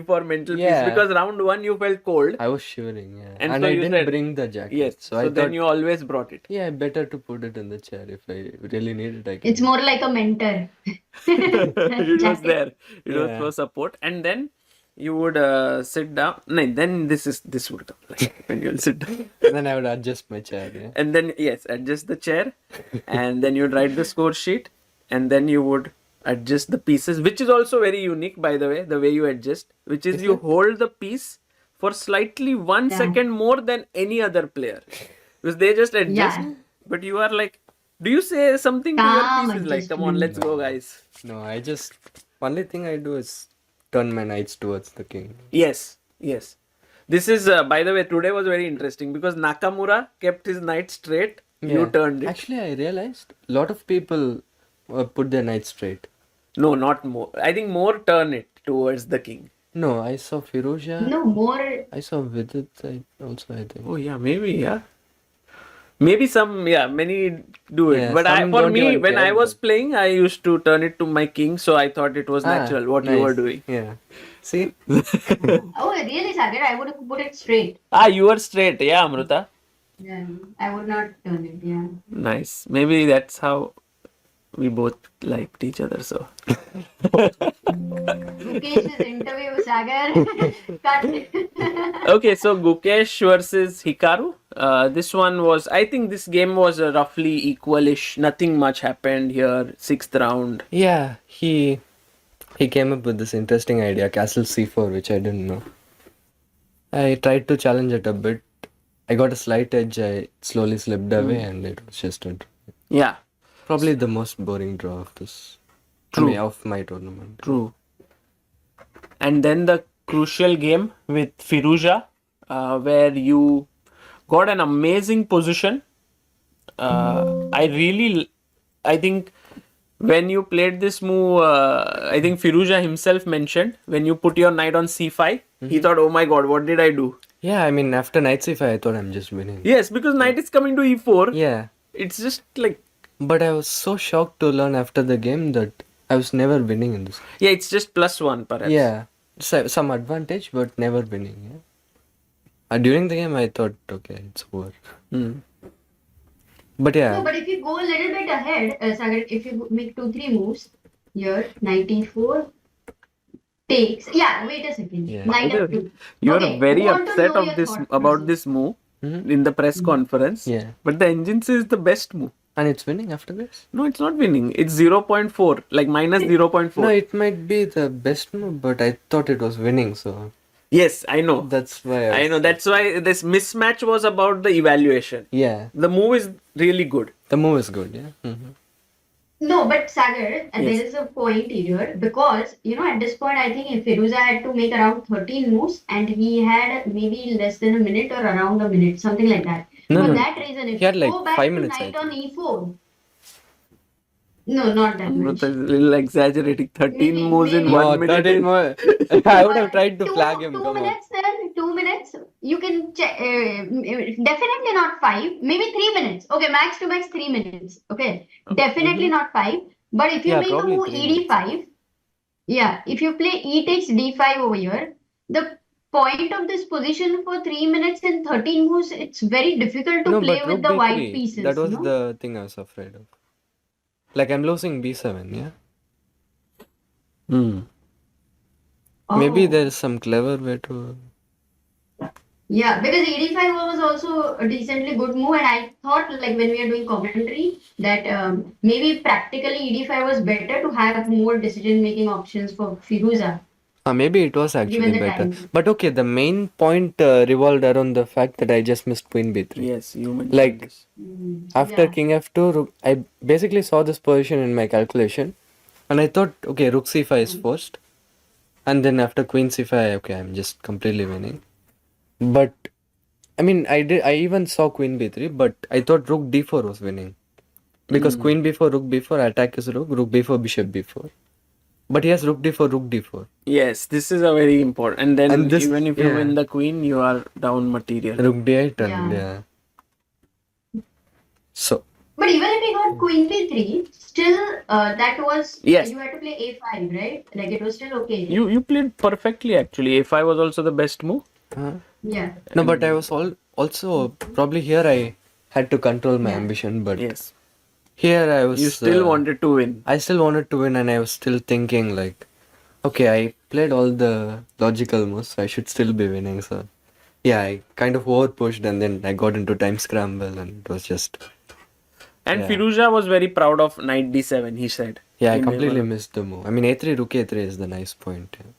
for mental Yeah. peace, because round one you felt cold. I was shivering. Yeah, And and so I you didn't said- bring the jacket. Yes. So So I then thought, you always brought it. yeah, better to put it in the chair if I really need it. I can. It's more like a mentor. It was there. It was Yeah. for support. And then you would sit down. No, then this would come. Like when you'll sit down. Then I would adjust my chair. Yeah. And then, yes, adjust the chair. And then you'd write the score sheet. And then you would adjust the pieces, which is also very unique, by the way you adjust, which is you hold the piece for slightly 1 second more than any other player. Because they just adjust. Yeah. But you are like, do you say something to Calm your pieces? Like, come on, let's go, guys. No, I just only thing I do is turn my knights towards the king. Yes. This is, by the way, today was very interesting because Nakamura kept his knight straight. You Yeah. turned it. Actually, I realized a lot of people put their knight straight. No, not more. I think more turn it towards the king. No, I saw Firouzja. No, more. I saw Vidit. I think. Oh, yeah, maybe, yeah. Maybe some, yeah, many do it. Yeah, but some for don't me, even when care, I was but- playing, I used to turn it to my king. So I thought it was natural what you nice. were doing. Yeah. See? Oh, really, Sagar? I would have put it straight. Ah, you were straight. Yeah, Amruta. Yeah, I would not turn it. Yeah. Nice. Maybe that's how we both liked each other. So. Gukesh's interview, Sagar. Cut it. Okay, so Gukesh versus Hikaru. This one was, I think this game was roughly equalish. Nothing much happened here. 6th round. Yeah, he came up with this interesting idea, castle c4, which I didn't know. I tried to challenge it a bit. I got a slight edge. I slowly slipped away, and it was just a draw. Yeah, Probably the most boring draw of this. True. I mean, of my tournament. true. And then the crucial game with Firouzja, where you got an amazing position. I think when you played this move, I think Firouzja himself mentioned when you put your knight on c5, he thought, "Oh my God, what did I do?" Yeah, I mean, after knight c5, I thought I'm just winning. Yes, because knight is coming to e4. Yeah. It's just like, But I was so shocked to learn after the game that I was never winning in this. yeah, it's just +1 perhaps. Yeah. Some advantage, but never winning. Yeah. During the game, I thought, okay, it's over. Hmm. But yeah. No, but if you go a little bit ahead, Sagar, if you make 2-3 moves here, 94 takes. Yeah, wait a second. Yeah. Knight By the f2. way, you Okay, are very want to upset know of your this thought about process. this move Mhm. in the press conference. Yeah. But the engine says the best move. And it's winning after this? No, it's not winning. It's 0.4, like minus 0.4. No, it might be the best move, but I thought it was winning, so Yes, I know. that's why I know. That's why this mismatch was about the evaluation. Yeah. The move is really good. The move is good, yeah. Mm-hmm. No, but Sagar, Yes. there is a point here because at this point I think if Firouzja had to make around 13 moves and he had maybe less than a minute or around a minute, something like that. No, For no. that reason, if He had you like go back 5 to minutes, I knight on e4, no, not that much. Amruta is a little exaggerating. 13 Maybe- moves in maybe- 1 minute. 13 is- more. I would have tried to Two- flag him. 2 Come on. minutes then, 2 minutes. You can check. Definitely not 5. Maybe 3 minutes. Okay, max to max 3 minutes. Okay, definitely not 5. But if you Yeah, make a probably move 3 minutes. ed5, yeah, if you play e takes d5 over here, the point of this position for 3 minutes and 13 moves, it's very difficult to No, play but with rook the white b3. pieces. That was no? the thing I was afraid of. Like I'm losing b7, yeah? Hmm. Maybe Oh. there's some clever way to... Yeah, because ed5 was also a decently good move, and I thought like when we are doing commentary that maybe practically ed5 was better to have more decision-making options for Firouzja. maybe it was actually the better. time. But okay, the main point revolved around the fact that I just missed queen b3. Yes, you mentioned Like, this. After Yeah. king f2, I basically saw this position in my calculation, and I thought, okay, rook c5 is first, and then after queen c5, okay, I'm just completely winning. But I mean, I even saw queen b3, but I thought rook d4 was winning because queen b4, rook b4, attack is rook b4, bishop b4. But he has rook d4, rook d4. Yes, this is a very important. And then And this- even if you yeah. win the queen, you are down material. Rook d8 and Yeah. yeah. So But even if he got queen b3, still that was Yes. you had to play a5, right? Like it was still okay. You played perfectly actually. A5 was also the best move. Yeah. no, but I was also probably here I had to control my Yeah. ambition, but Yes. here I was You still wanted to win. I still wanted to win, and I was still thinking like, okay, I played all the logical moves, so I should still be winning. So yeah, I kind of over pushed, and then I got into time scramble, and it was just And Yeah. Firouzja was very proud of knight d7, he said. yeah, I In completely one missed the move. I mean, a3 rook a3 is the nice point. Yeah.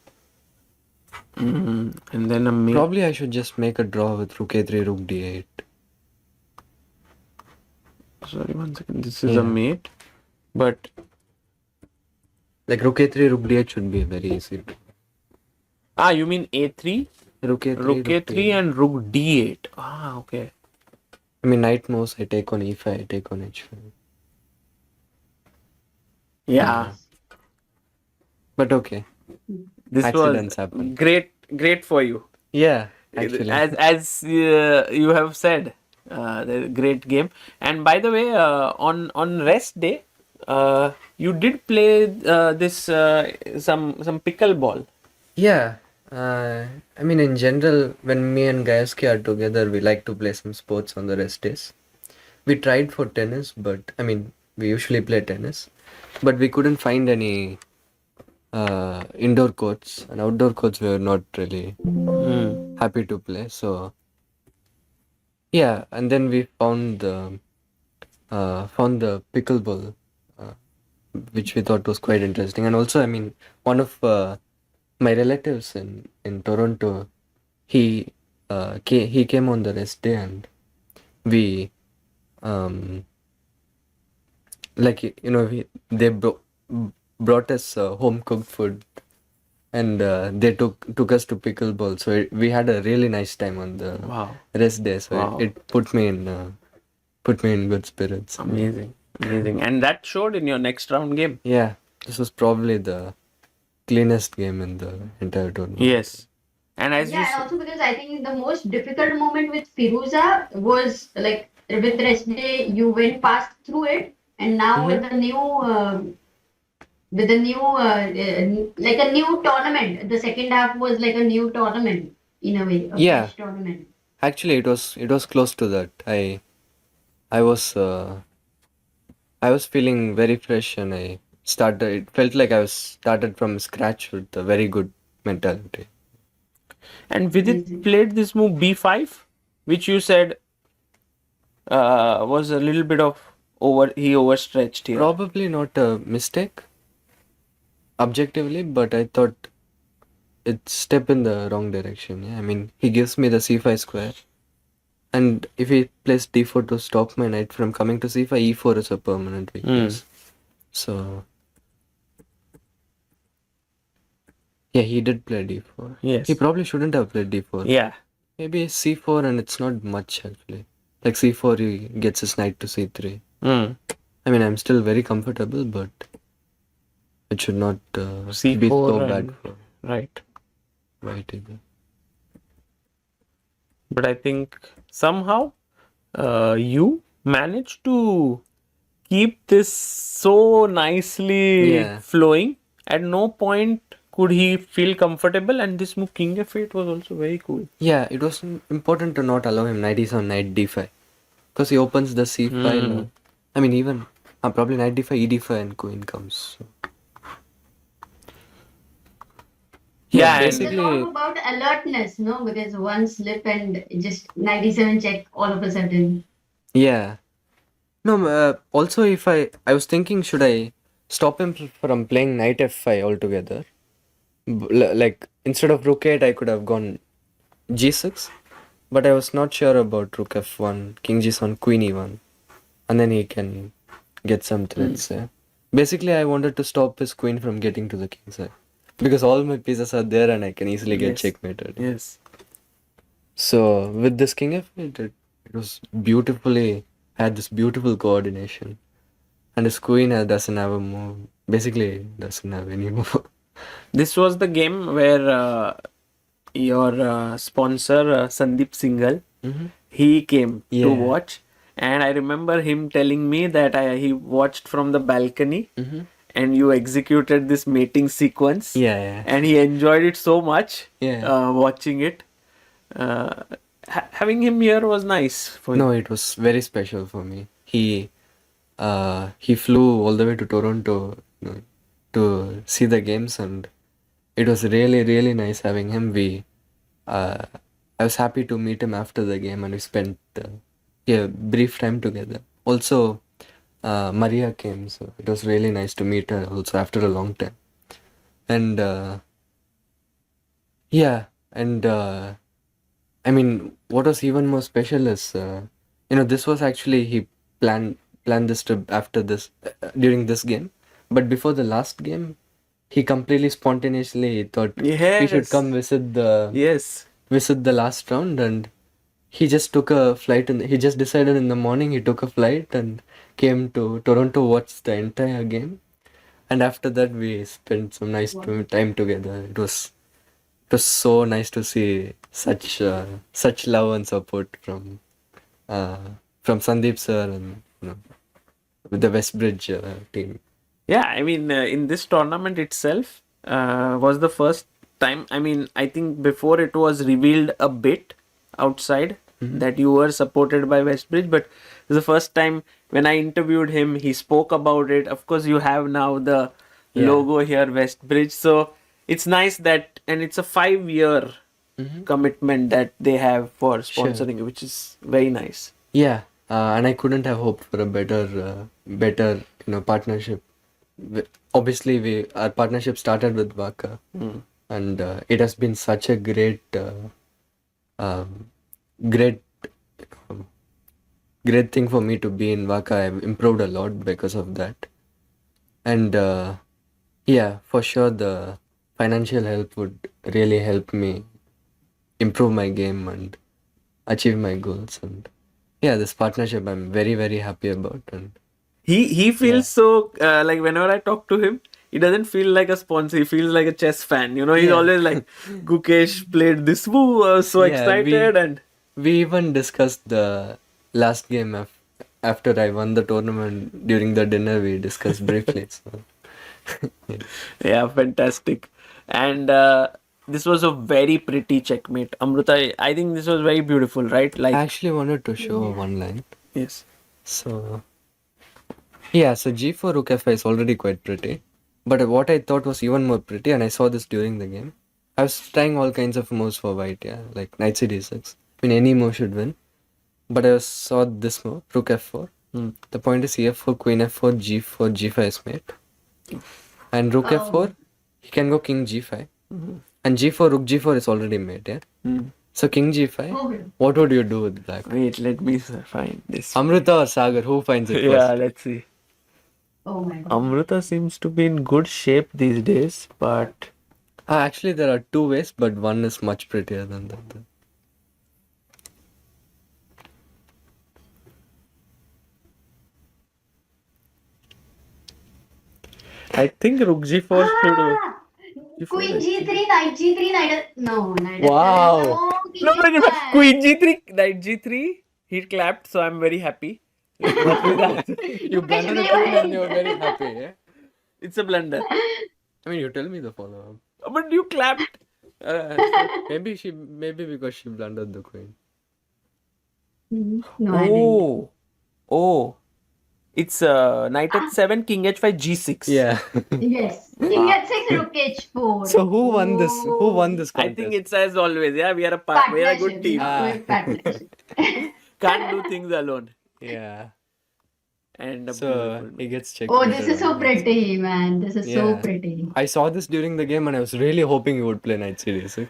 And then a mate. Probably I should just make a draw with rook a3, rook d8. Sorry, 1 second. This is Yeah. a mate. But Like rook a3, rook d8 should be very easy. you mean a3, Rook a3, rook a3 d8. and rook d8. Okay. I mean, knight moves. I take on e5, I take on h5. Yeah. But okay, This Accidents was happen. great for you. yeah, actually. As you have said, the great game. And by the way, on rest day, you did play this some pickleball. Yeah, I mean, in general, when me and Gajewski are together, we like to play some sports on the rest days. We tried for tennis, but I mean, we usually play tennis, but we couldn't find any indoor courts, and outdoor courts we were not really happy to play. So yeah, and then we found the pickleball, which we thought was quite interesting, and also, I mean, one of my relatives in Toronto, he came on the rest day, and we like they brought us home cooked food, and they took us to pickleball. So we had a really nice time on the Wow. rest day. So Wow. it put me in good spirits. Amazing. And that showed in your next round game. Yeah, this was probably the cleanest game in the entire tournament. Yes. And as you Yeah, and said, also because I think the most difficult moment with Firouzja was like with rest day, you went past through it, and now with the new like a new tournament. The second half was like a new tournament in a way, a Yeah. fresh tournament. Actually, it was close to that. I was feeling very fresh, and I started. It felt like I was started from scratch with a very good mentality. and Vidit played this move b5, which you said was a little bit of he overstretched here. Probably not a mistake, objectively, but I thought it's step in the wrong direction. Yeah, I mean, he gives me the c5 square, and if he plays d4 to stop my knight from coming to c5, e4 is a permanent weakness. So yeah, he did play d4. Yes. He probably shouldn't have played d4. Yeah. Maybe c4, and it's not much actually. Like c4, he gets his knight to c3. Mm. I mean, I'm still very comfortable, but it should not be C4 so and- bad for Right. white either. But I think somehow you managed to keep this so nicely Yeah. flowing. At no point could he feel comfortable, and this move King F8 was also very cool. Yeah, it was important to not allow him knight e7, knight d5, because he opens the c file. I mean, even probably knight d5, e d5, and queen comes. So. Yeah, It's and a lot about alertness, no? Because one slip and just 97 check all of a sudden. Yeah. No, also if I was thinking, should I stop him from playing knight f5 altogether? Like instead of rook 8, I could have gone g6, but I was not sure about rook f1, king g7, queen e1, and then he can get some threats. Yeah. Basically, I wanted to stop his queen from getting to the king side, because all my pieces are there and I can easily get Yes. checkmated. yes. So with this king f8, it was beautifully, had this beautiful coordination, and his queen doesn't have a move. Basically, doesn't have any move. This was the game where your sponsor Sandeep Singhal, he came to Yeah. watch, and I remember him telling me that he watched from the balcony, and you executed this mating sequence, Yeah. and he enjoyed it so much, Yeah. watching it. Having him here was nice for No, it was very special for me. He flew all the way to Toronto, to see the games, and it was really, really nice having him. I was happy to meet him after the game, and we spent brief time together. Also, Maria came, so it was really nice to meet her also after a long time. And I mean, what was even more special is, this was actually he planned this trip after this during this game, but before the last game, he completely spontaneously thought we should Yes. come visit the last round, and he just took a flight, and he just decided in the morning he took a flight and came to Toronto, watched the entire game, and after that we spent some nice time together. It was so nice to see such love and support from Sandeep sir, and with the WestBridge team. Yeah, I mean, in this tournament itself was the first time. I mean, I think before it was revealed a bit outside that you were supported by WestBridge, but it was the first time when I interviewed him, he spoke about it. Of course, you have now the logo here, WestBridge. So it's nice that, and it's a 5-year commitment that they have for sponsoring, which is very nice. Yeah, and I couldn't have hoped for a better partnership. Obviously, our partnership started with Vaka, and it has been such a great thing for me to be in Vaka. I've improved a lot because of that, and yeah, for sure the financial help would really help me improve my game and achieve my goals. And yeah, this partnership I'm very, very happy about. And He feels so like whenever I talk to him, he doesn't feel like a sponsor. He feels like a chess fan. You know, he's Yeah. always like, Gukesh played this move. I was so Yeah, excited, and we even discussed the last game after I won the tournament. During the dinner, we discussed briefly. So. yeah, fantastic. And this was a very pretty checkmate, Amruta. I think this was very beautiful, right? I Like, actually wanted to show one line. yes. So yeah, so G4 Rook F5 is already quite pretty. But what I thought was even more pretty, and I saw this during the game. I was trying all kinds of moves for white, yeah, like knight cd6. I mean, any move should win. But I saw this move, Rook F4. The point is E4, Queen F4, G4, G5 is mate. And Rook F4, he can go King G5. And G4, Rook G4 is already mate, yeah? So King G5, what would you do with black? Wait, let me find this. Amruta or Sagar, who finds it Yeah, first? let's see. Oh my god. Amruta seems to be in good shape these days, but Actually, there are two ways, but one is much prettier than the other. I think Rook G4 should. Ah! Queen G3, Knight G3, Knight. No, Knight. Wow. No, No, King no, F5. Queen G3, Knight G3. He clapped, so I'm very happy. What's with that? You blundered the queen and you're very happy, yeah? It's a blunder. I mean, you tell me the follow-up. But you clapped. Maybe because she blundered the queen. No, I didn't. Oh. It's Knight H7, King H5, G6. Yeah. Yes. King H6, Rook H4. So who won this? Who won this I contest? think it's as always. Yeah, we are a good team. Partnership. Can't do things alone. Yeah. And a So beautiful- he gets checked. Oh, this is so pretty, man. This is so Yeah. pretty. I saw this during the game and I was really hoping he would play knight cd6,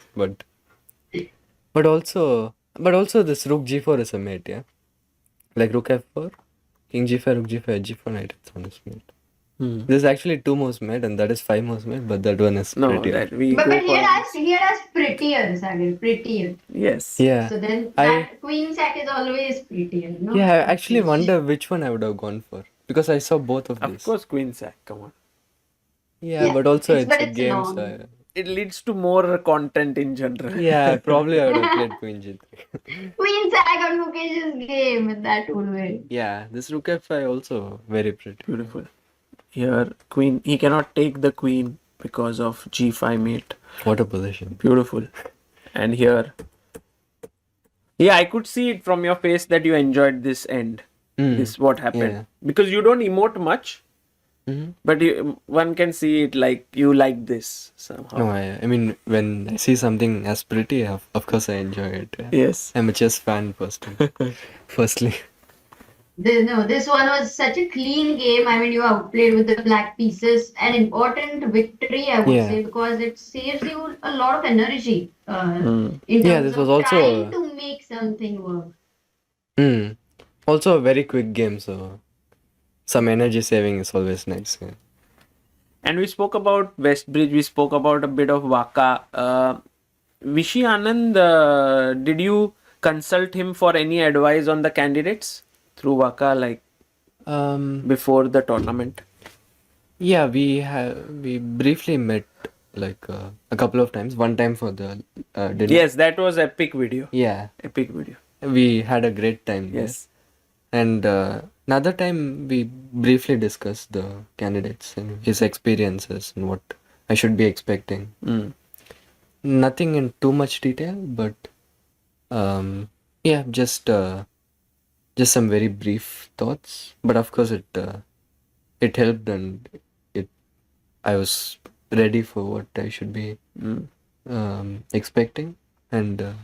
but also this rook g4 is a mate, yeah. Like rook f4, king g5, rook g5, g4, knight h1 is mate. This is actually two moves mate, and that is five moves mate, but that one is No, prettier. that we But go he for. had asked prettier, Sagar, prettier. Yes. Yeah. So then I- that queen sack is always prettier, no? Yeah, I actually wonder which one I would have gone for because I saw both of Of these. course, Queen sack. Come on. Yeah, Yeah, but also it's- it's but a it's game, long. so It leads to more content in general. yeah, probably I would have played queen g3. Queen sack on Mukesh's game in that would way. Yeah, this rook f5 also very pretty. Beautiful. Here, Queen. He cannot take the Queen because of G5 mate. What a position. Beautiful. And here. Yeah, I could see it from your face that you enjoyed this end. This what happened. Yeah. Because you don't emote much. But one can see it like you like this somehow. No, I mean, when I see something as pretty, of course I enjoy it. Yeah. Yes. I'm a chess fan firstly. This one was such a clean game. I mean, you outplayed with the black pieces. An important victory, I would Yeah. say, because it saves you a lot of energy. In Yeah, terms this was of also- trying to make something work. Also a very quick game, so some energy saving is always nice. Yeah. And we spoke about WestBridge, we spoke about a bit of Waka. Vishy Anand, did you consult him for any advice on the candidates through Waka, like before the tournament? Yeah, we briefly met like a couple of times. One time for the dinner. Yes, that was epic video. Yeah, Epic video. we had a great time. there. Yes. And another time we briefly discussed the candidates and his experiences and what I should be expecting. Nothing in too much detail, but yeah, just some very brief thoughts. But of course, it helped, and I was ready for what I should be expecting. And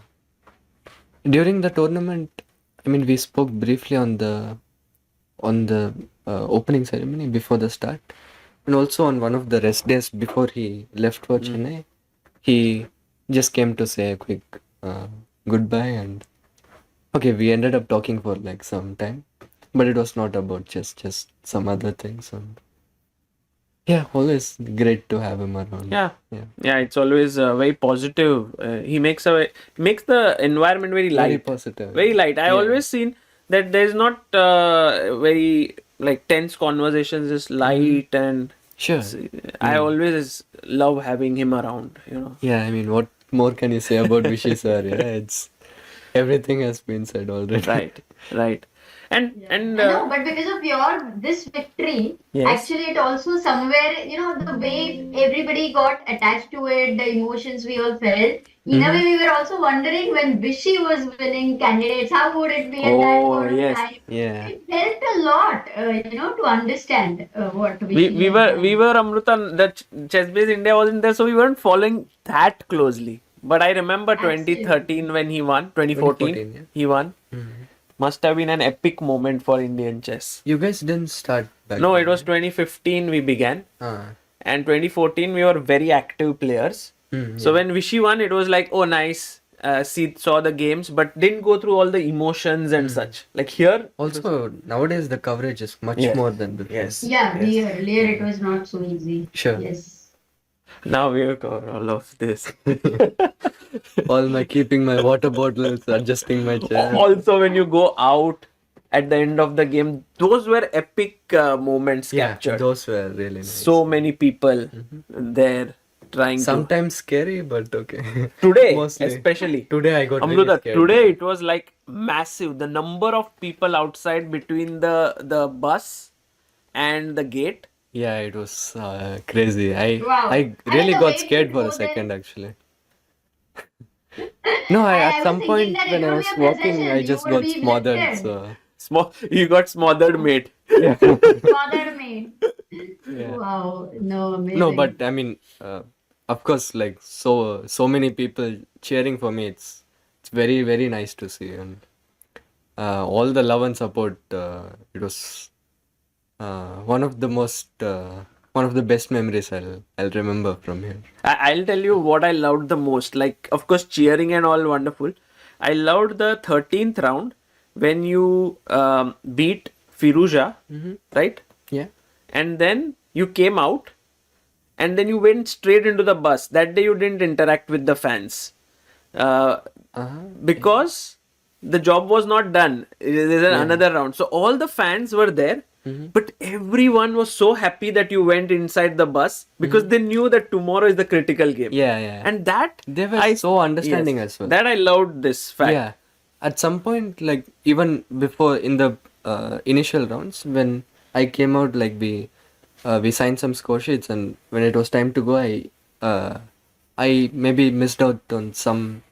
during the tournament, I mean, we spoke briefly on the opening ceremony before the start, and also on one of the rest days before he left for Chennai. He just came to say a quick goodbye, and okay, we ended up talking for like some time, but it was not about just some other things. And Yeah, always great to have him around. Yeah. Yeah. Yeah, it's always very positive. He makes the environment very Very light. positive. Very light. I Yeah. always seen that there's not very like tense conversations, just light and Sure. I always love having him around, you know. Yeah, I mean, what more can you say about Vishy sir? Yeah, it's everything has been said already. Right, right. And I know, but because of this victory, Yes. actually it also somewhere, the way everybody got attached to it, the emotions we all felt. In a way, we were also wondering when Vishy was winning candidates, how would it be at that Oh, point of yes. time? Yeah. It helped a lot, to understand what Vishy we has were done. we were Amruta, the chess-based India wasn't there, so we weren't following that closely. But I remember 2013 when he won, 2014, 2014, yeah. he won. Must have been an epic moment for Indian chess. You guys didn't start back No, then, it was right? 2015 we began, Ah. and 2014 we were very active players. So when Vishy won, it was like, oh nice, saw the games, but didn't go through all the emotions and such. Like here, Also, nowadays the coverage is much Yes. more than before. yes. Yeah, earlier it was not so easy. Sure. Yes. Now we will cover all of this. All my keeping my water bottles, adjusting my chair. Also, when you go out at the end of the game, those were epic moments Yeah, captured. those were really nice. So many people there trying Sometimes scary, but okay. to. Today, Mostly. especially. Today I got really Amruta, scared. today it was like massive. The number of people outside between the bus and the gate. Yeah, it was crazy. Wow. I I really mean, the got way scared we for go a there- second actually. No, I at was some thinking point that it when I would was be a walking, procession, I you just would got be smothered. lifted. So You got smothered, mate. yeah. Bothered me. Yeah. Wow. No, amazing. No, but I mean, of course, like so many people cheering for me. It's very nice to see, and all the love and support. It was one of the best memories I'll remember from here. I'll tell you what I loved the most. Like, of course, cheering and all wonderful. I loved the 13th round when you beat Firouzja, right? Yeah. And then you came out and then you went straight into the bus. That day you didn't interact with the fans because the job was not done. There's another round. So all the fans were there. But everyone was so happy that you went inside the bus because they knew that tomorrow is the critical game. Yeah. And that They were so understanding as well. That I loved this fact. Yeah. At some point, like even before in the initial rounds, when I came out, like we signed some score sheets, and when it was time to go, I maybe missed out on some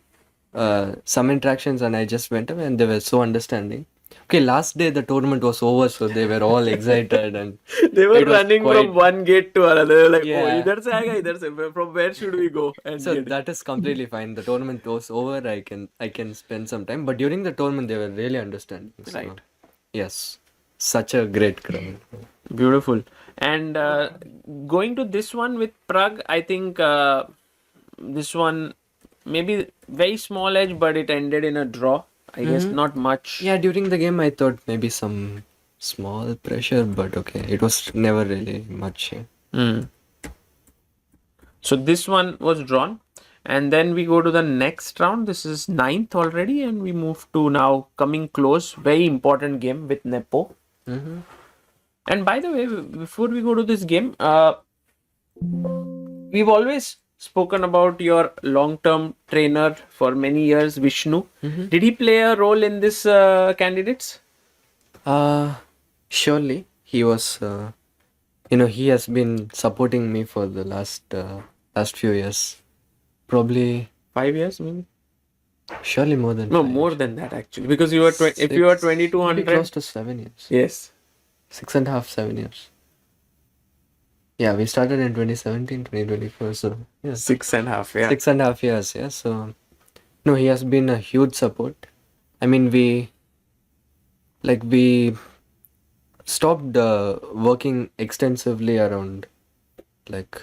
interactions, and I just went away, and they were so understanding. Okay, last day the tournament was over, so they were all excited, and They were it was running quite- from one gate to another. They were like, Yeah. oh, idhar se aega, idhar se. From where should we go? And So get it. that is completely fine. The tournament was over. I can spend some time, but during the tournament they were really understanding. So, Right. Yes, such a great crowd. Beautiful. And going to this one with Pragg, I think this one maybe very small edge, but it ended in a draw. I guess not much. Yeah, during the game I thought maybe some small pressure, but okay, it was never really much. Yeah. So this one was drawn. And then we go to the next round. This is 9th already. And we move to now coming close. Very important game with Nepo. And by the way, before we go to this game, we've always spoken about your long-term trainer for many years, Vishnu. Did he play a role in this candidates? Surely he was. He has been supporting me for the last few years. Probably, 5 years, maybe. surely more than No, 5. more than that actually. Because you were if you were Six, maybe 2200. close to 7 years. Yes. 6.5, 7 years. Yeah, we started in 2017, 2024. So yeah, 6.5. Yeah. 6.5 years. Yeah, so no, he has been a huge support. I mean, we stopped working extensively around like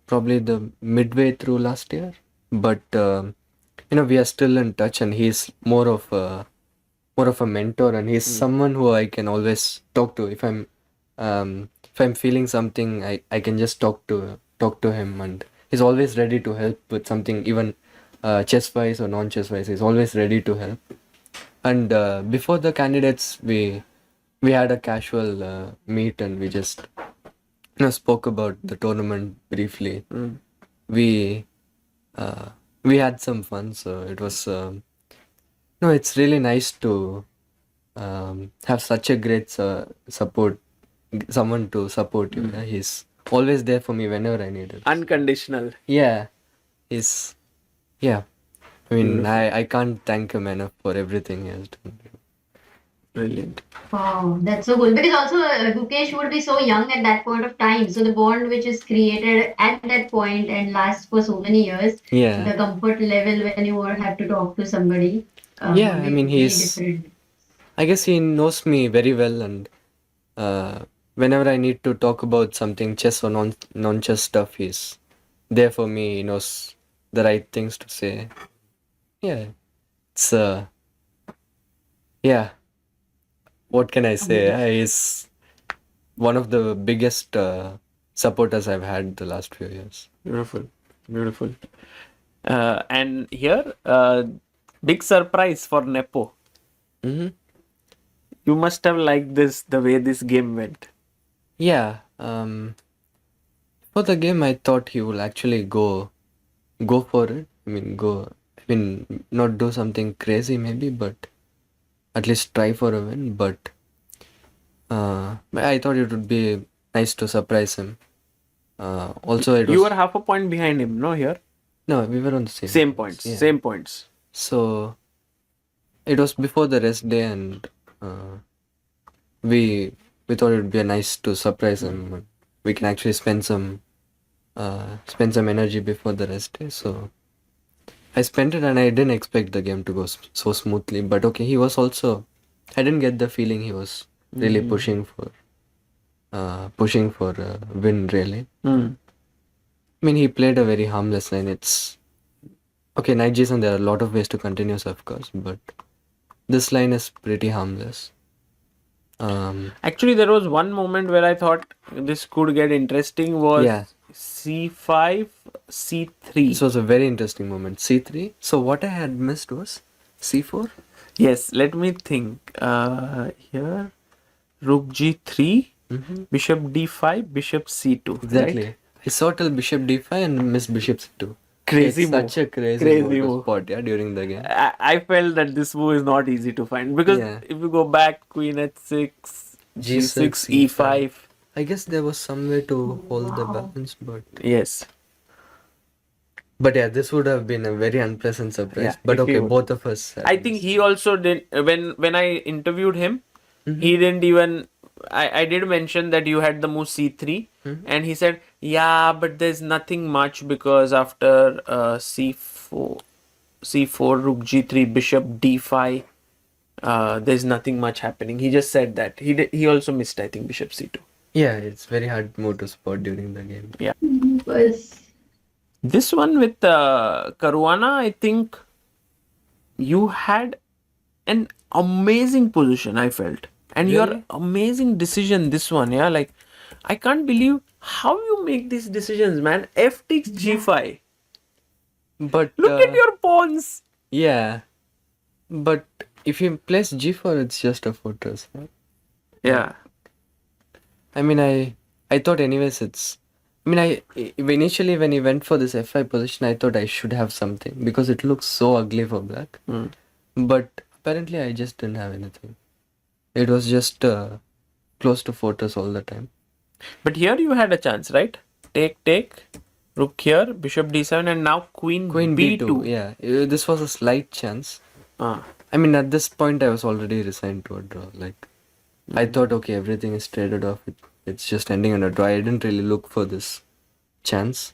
probably the midway through last year, but we are still in touch, and he's more of a mentor, and he's someone who I can always talk to if I'm if I'm feeling something, I can just talk to him, and he's always ready to help with something, even chess wise or non-chess wise. He's always ready to help. And before the candidates, we had a casual meet, and we just spoke about the tournament briefly. We we had some fun, so it was no, it's really nice to have such a great support, someone to support you. Yeah? He's always there for me whenever I need it. Unconditional. Yeah, he's yeah. I mean, I can't thank him enough for everything he has done. Brilliant. Wow, that's so cool. Because also Gukesh would be so young at that point of time. So the bond which is created at that point and lasts for so many years, Yeah. the comfort level when you have to talk to somebody. Yeah, would I be mean, very he's. different. I guess he knows me very well, and whenever I need to talk about something chess or non-chess stuff, he's there for me. He knows the right things to say. Yeah, it's yeah. What can I say? He's one of the biggest supporters I've had the last few years. Beautiful. Beautiful. And here, big surprise for Nepo. Mm-hmm. You must have liked this, the way this game went. Yeah. For the game, I thought he will actually go for it. I mean, not do something crazy maybe, but at least try for a win. But I thought it would be nice to surprise him. Also, it was. You were half a point behind him, no? Here? No, we were on the same. Same points. Yeah. Same points. So it was before the rest day, and we thought it would be nice to surprise him. We can actually spend some energy before the rest day. So I spent it, and I didn't expect the game to go so smoothly. But okay, he was also. I didn't get the feeling he was really pushing for a win. Really, I mean, he played a very harmless line. It's okay, Knight Jason. There are a lot of ways to continue, of course, but this line is pretty harmless. Actually, there was one moment where I thought this could get interesting. Was Yeah. C5, C3. This was a very interesting moment. C3. So what I had missed was C4. Yes, let me think. Here, Rook G3, Bishop D5, Bishop C2. Exactly. Right? I saw till Bishop D5 and missed Bishop C2. Crazy It's move. such a crazy Crazy move to move. spot, yeah, during the game. I felt that this move is not easy to find because Yeah. if you go back, Queen H6, G6, E5. I guess there was some way to hold the balance, but Yes. yeah, this would have been a very unpleasant surprise. Yeah, But if he okay, would- both of us. had I think missed. he also did when I interviewed him, he didn't even I did mention that you had the move C3 and he said, yeah, but there's nothing much because after C4 Rook G3 Bishop D5 there's nothing much happening. He just said that. He also missed, I think, Bishop C2. Yeah, it's very hard move to spot during the game. Yeah. Was This one with Caruana, I think you had an amazing position, I felt. And your Really? amazing decision, this one, yeah. Like, I can't believe how you make these decisions, man. F takes G5. But Look at your pawns. yeah, but if you place G4, it's just a fortress. Right? Yeah. I mean, I thought anyways it's. I mean, initially when he went for this F5 position, I thought I should have something because it looks so ugly for black. But apparently, I just didn't have anything. It was just close to fortress all the time. But here you had a chance, right? Take, rook here, bishop d7, and now queen b2. Yeah, this was a slight chance. Ah. I mean, at this point, I was already resigned to a draw. Like, I thought, okay, everything is traded off. It's just ending on a draw. I didn't really look for this chance.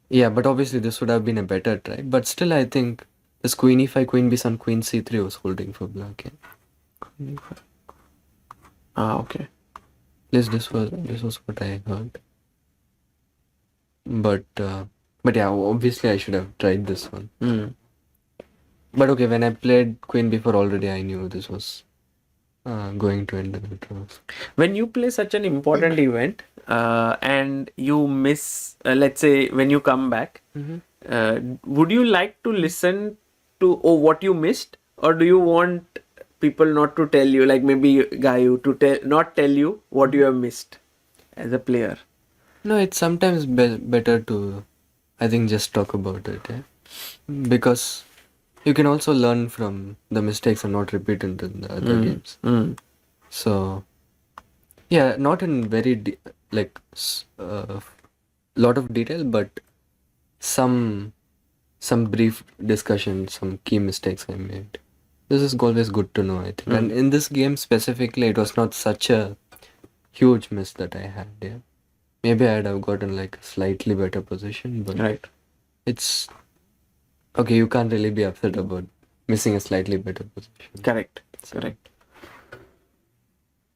Yeah, but obviously this would have been a better try. But still, I think this queen e5, queen b7, queen c3 was holding for black. Yeah. Ah, okay. At least this was what I heard. But yeah, obviously I should have tried this one. But okay, when I played queen before already, I knew this was going to end the draws. When you play such an important event and you miss, let's say when you come back, would you like to listen to what you missed, or do you want people not to tell you, like maybe Gayu to not tell you what you have missed as a player? No, it's sometimes better to, I think, just talk about it, because you can also learn from the mistakes and not repeat it in the other games. So, yeah, not in very lot of detail, but some brief discussion, some key mistakes I made. This is always good to know, I think. And in this game specifically, it was not such a huge miss that I had. Yeah, maybe I'd have gotten like a slightly better position, but Right. it's okay. You can't really be upset about missing a slightly better position. Correct. Correct.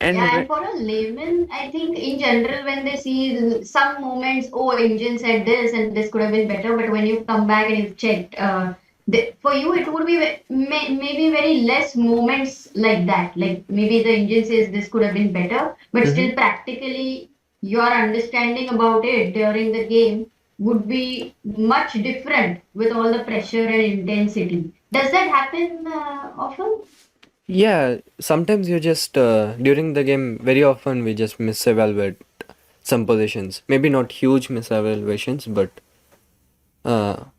And Yeah, and for a layman, I think in general, when they see some moments, oh, engine said this and this could have been better, but when you come back and you've checked, for you, it would be maybe very less moments like that. Like maybe the engine says this could have been better, but still practically your understanding about it during the game would be much different with all the pressure and intensity. Does that happen often? Yeah, sometimes you just during the game, very often we just misevaluate some positions. Maybe not huge misevaluations, but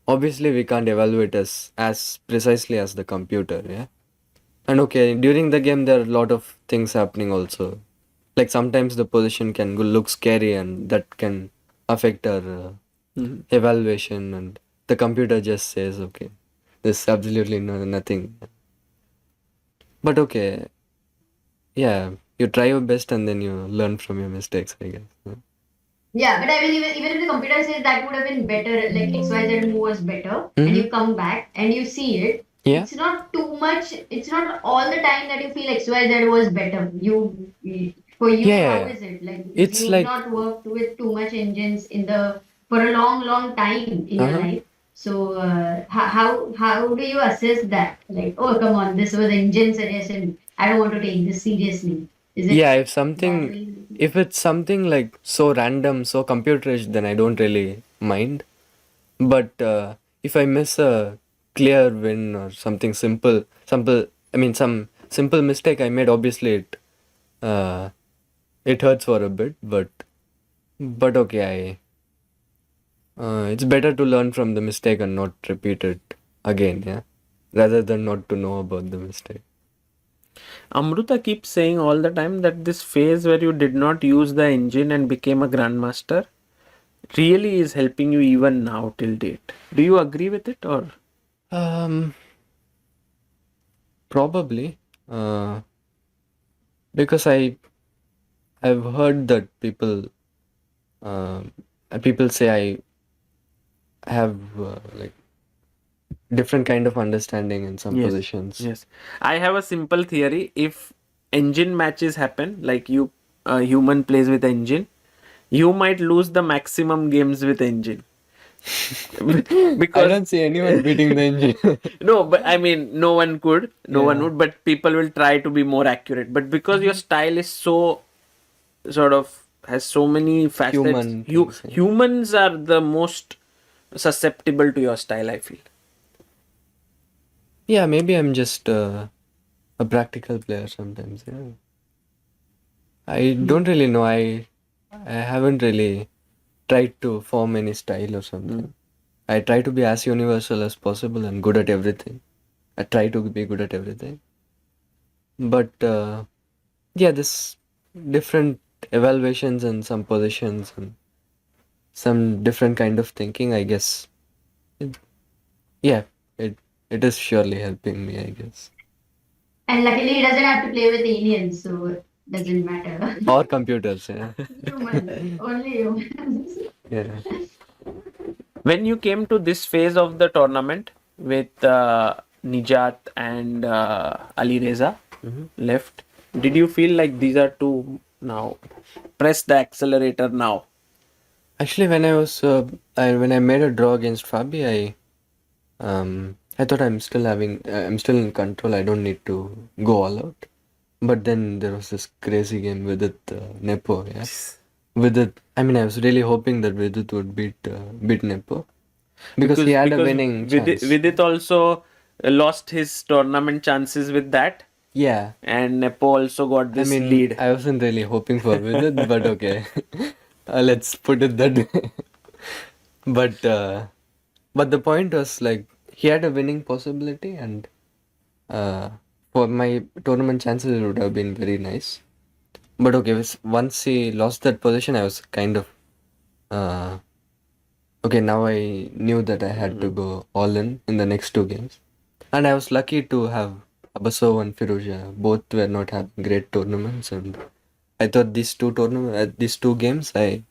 obviously we can't evaluate as precisely as the computer. Yeah, and okay, during the game there are a lot of things happening also. Like sometimes the position can look scary, and that can affect our evaluation, and the computer just says, okay, there's absolutely nothing. But okay, yeah, you try your best and then you learn from your mistakes, I guess. Yeah, but I mean, even if the computer says that would have been better, like XYZ move was better, and you come back and you see it, Yeah. it's not too much, it's not all the time that you feel XYZ was better. For you, Yeah. how is it? Like, It's you've like- not worked with too much engines for a long time in your life. So, how do you assess that? Like, oh, come on, this was engine suggestion. I don't want to take this seriously. Is it Yeah, that way? if it's something like so random, so computerish, then I don't really mind. But if I miss a clear win or something simple, some simple mistake I made, obviously it hurts for a bit, but okay, it's better to learn from the mistake and not repeat it again, yeah, rather than not to know about the mistake. Amruta keeps saying all the time that this phase where you did not use the engine and became a grandmaster really is helping you even now till date. Do you agree with it, or? Probably, because I've heard that people say I have like different kind of understanding in some positions. Yes. I have a simple theory. If engine matches happen, like you a human plays with engine, you might lose the maximum games with engine. I Because don't see anyone beating the engine. no, but I mean, no one could, no one would, but people will try to be more accurate. But because your style is so sort of has so many facets, Human things, yeah. humans are the most susceptible to your style, I feel. Yeah, maybe I'm just a practical player sometimes. Yeah, I don't really know. I haven't really tried to form any style or something. I try to be as universal as possible and good at everything. I try to be good at everything. But yeah, this different evaluations and some positions and some different kind of thinking, I guess. Yeah, it is surely helping me, I guess. And luckily, he doesn't have to play with aliens, so it doesn't matter. Or computers, yeah. Humans, only humans. Yeah. When you came to this phase of the tournament with Nijat and Ali Reza left, did you feel like these are two now? Press the accelerator now. Actually, when I was when I made a draw against Fabi, I thought I'm still in control. I don't need to go all out. But then there was this crazy game with it, Nepo, yeah. With it, I mean, I was really hoping that Vidit would beat Nepo because he had a winning chance. Vidit also lost his tournament chances with that, Yeah, and Nepo also got I this mean, lead. I wasn't really hoping for Vidit, but okay, let's put it that way. But the point was like he had a winning possibility, and for my tournament chances, it would have been very nice. But okay, once he lost that position, I was kind of uh, okay. Now I knew that I had to go all in the next two games, and I was lucky to have Abasov and Firouzja. Both were not having great tournaments, and I thought these two games, I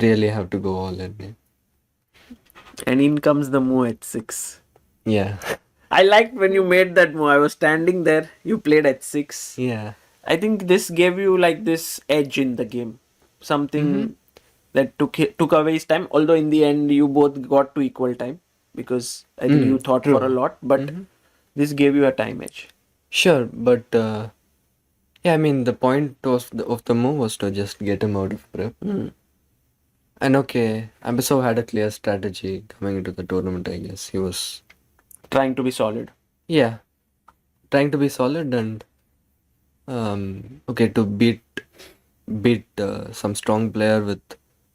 really have to go all in. And in comes the move at 6. Yeah, I liked when you made that move. I was standing there. You played at 6. yeah. I think this gave you like this edge in the game. Something that took away his time. Although in the end you both got to equal time because I think you thought for a lot. But this gave you a time edge. Sure, but yeah, I mean the point of the move was to just get him out of prep. And okay, Abasov had a clear strategy coming into the tournament. I guess he was Trying to be solid. trying to be solid and okay to beat some strong player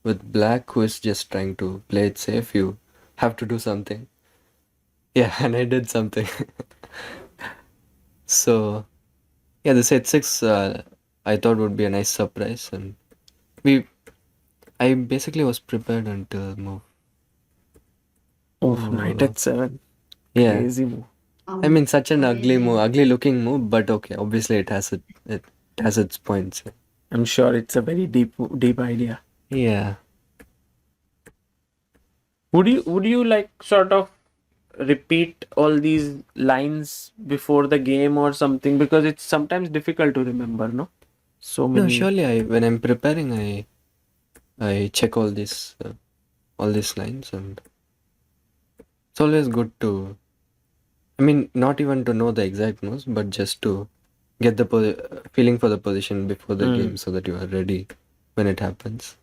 with black who is just trying to play it safe. You have to do something. Yeah, and I did something. So yeah, the set 6 I thought would be a nice surprise, and I basically was prepared until move. Oh, knight at 7. Yeah, Crazy move. I mean such an ugly looking move, but okay, obviously it has its points. I'm sure it's a very deep idea. Yeah. Would you like sort of repeat all these lines before the game or something, because it's sometimes difficult to remember, no? So No, many. surely when I'm preparing, I check all these lines, and it's always good to, I mean, not even to know the exact moves, but just to get the feeling for the position before the game, so that you are ready when it happens.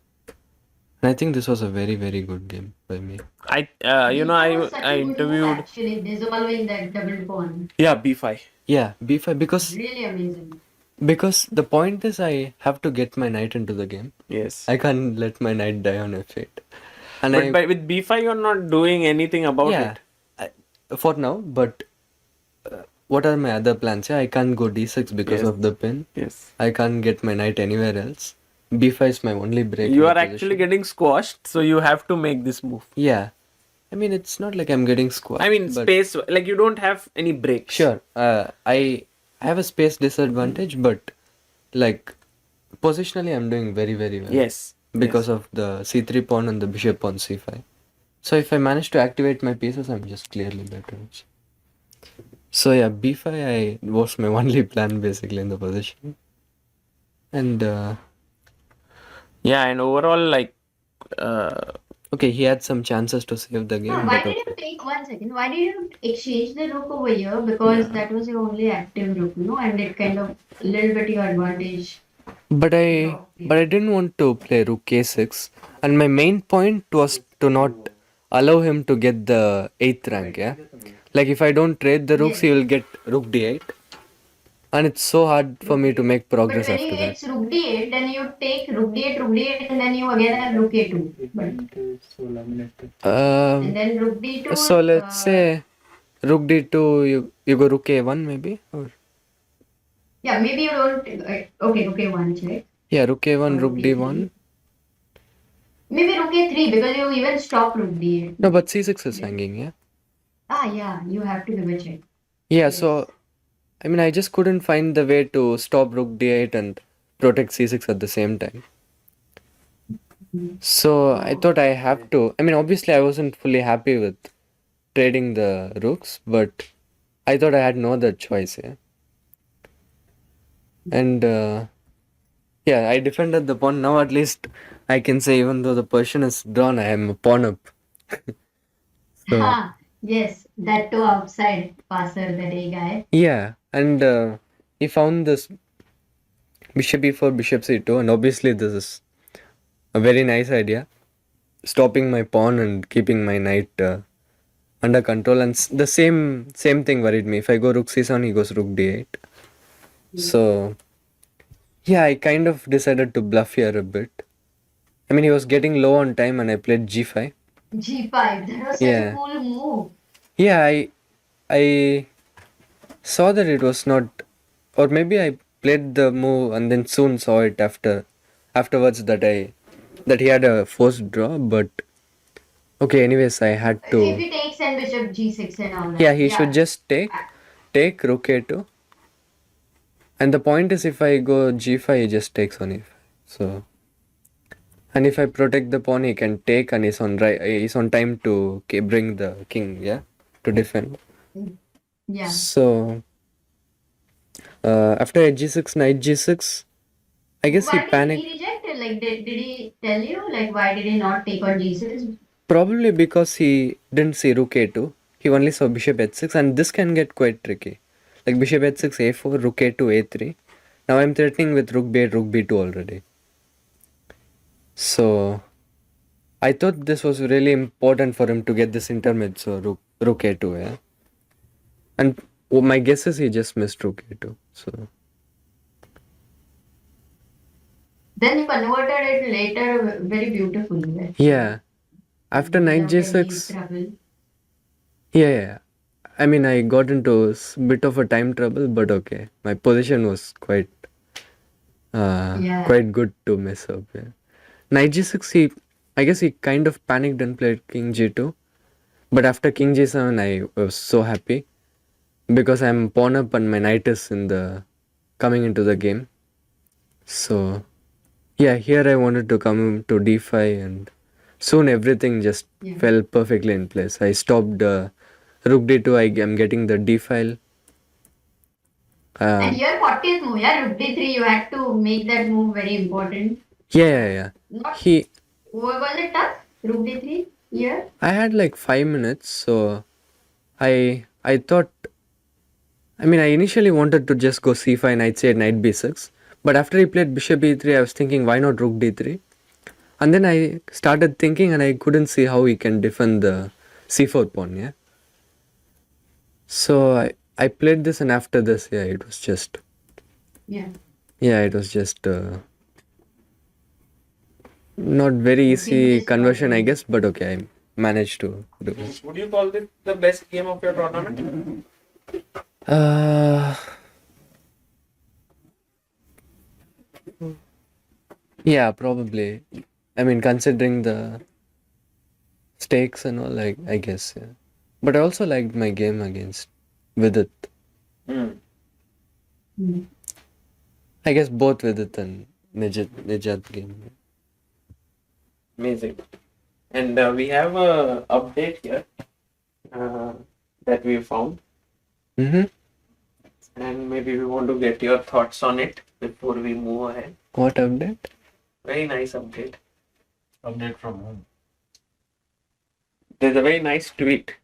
And I think this was a very, very good game by me. I Was such I a good move, interviewed. actually dissolving that double pawn. Yeah, b5. Yeah, b5 Really amazing. because the point is I have to get my knight into the game. Yes. I can't let my knight die on f8. And But with b5 you're not doing anything about it. for now, but what are my other plans? Yeah, I can't go d6 because of the pin. Yes. I can't get my knight anywhere else. b5 is my only break. You in are the actually position. getting squashed, so you have to make this move. Yeah. I mean, it's not like I'm getting squashed. I mean, but space, like you don't have any breaks. Sure. I have a space disadvantage, but like positionally, I'm doing very, very well. Yes. Because of the c3 pawn and the bishop on c5. So if I manage to activate my pieces, I'm just clearly better. So yeah, b5 was my only plan basically in the position. And Yeah, and overall, like, okay, he had some chances to save the game. Why but did you take 1 second? Why did you exchange the rook over here? Because that was your only active rook, and it kind of a little bit your advantage. But I didn't want to play rook a6, and my main point was to not allow him to get the 8th rank. Yeah, like if I don't trade the rooks, he will get rook d8, and it's so hard for me to make But progress when after he that. hits rook d8, then you take rook d8, and then you again have rook a2. And then rook d2. So let's say rook d2, you go rook a1 maybe, or Yeah, maybe you don't. Okay, rook a1 check. yeah, rook a1, rook d1. Maybe rook a3 because you even stop rook d8. No, but c6 is hanging. Yeah. Yeah, you have to give a check. Yeah. So I mean, I just couldn't find the way to stop rook d8 and protect c6 at the same time. So I thought I have to. I mean, obviously, I wasn't fully happy with trading the rooks, but I thought I had no other choice. Yeah. And yeah, I defended the pawn. Now at least I can say, even though the Persian is drawn, I am a pawn up. So Yes, that too outside passer, the day guy. yeah, and he found this bishop e4, bishop c2, and obviously this is a very nice idea. Stopping my pawn and keeping my knight under control, and the same thing worried me. If I go rook c7, he goes rook d8. So yeah, I kind of decided to bluff here a bit. I mean, he was getting low on time, and I played g5. G5. That was such Yeah. a cool move. Yeah, I saw that it was not, or maybe I played the move and then soon saw it afterwards that he had a forced draw. But okay, anyways, I had If to. he takes and bishop G6 and all that. Yeah, he should just take rook a2. And the point is, if I go g5, he just takes on e5. So, and if I protect the pawn, he can take, and he's on time to bring the king, yeah, to defend. Yeah. So, after h6, knight g6, I guess Why he panicked. did he reject it? Like, did he tell you? Like, why did he not take on G6? Probably because he didn't see rook a2. He only saw bishop h6, and this can get quite tricky. Like bishop h6, a4, rook a2, a3. Now I'm threatening with rook b8, rook b2 already. So I thought this was really important for him to get this intermezzo, rook a2, yeah. And my guess is he just missed rook a2. So Then you converted it later very beautifully. Right? yeah, after knight Without any g6, trouble. yeah. I mean, I got into a bit of a time trouble, but okay. My position was quite good to mess up. Yeah. Knight g6, I guess he kind of panicked and played king g2. But after king g7, I was so happy because I'm pawn up and my knight is coming into the game. So yeah, here I wanted to come to d5, and soon everything just fell perfectly in place. I stopped rook d2, I am getting the d file. And here, what is move? Yeah, rook d3. You had to make that move very important. Yeah. Was it tough? Rook d3 here? I had like 5 minutes, so I thought. I mean, I initially wanted to just go c5, knight c8, knight b6. But after he played bishop e3, I was thinking, why not rook d3? And then I started thinking, and I couldn't see how he can defend the c4 pawn, yeah. So I played this, and after this, yeah, it was just. Yeah. Yeah, it was just not very easy conversion, I guess, but okay, I managed to do it. Would you call this the best game of your tournament? Yeah, probably. I mean, considering the stakes and all, like, I guess, yeah. But I also liked my game against Vidit. I guess both Vidit and Nijat game. Amazing. And we have a update here that we found. And maybe we want to get your thoughts on it before we move ahead. What update? Very nice update. Update from whom? There's a very nice tweet.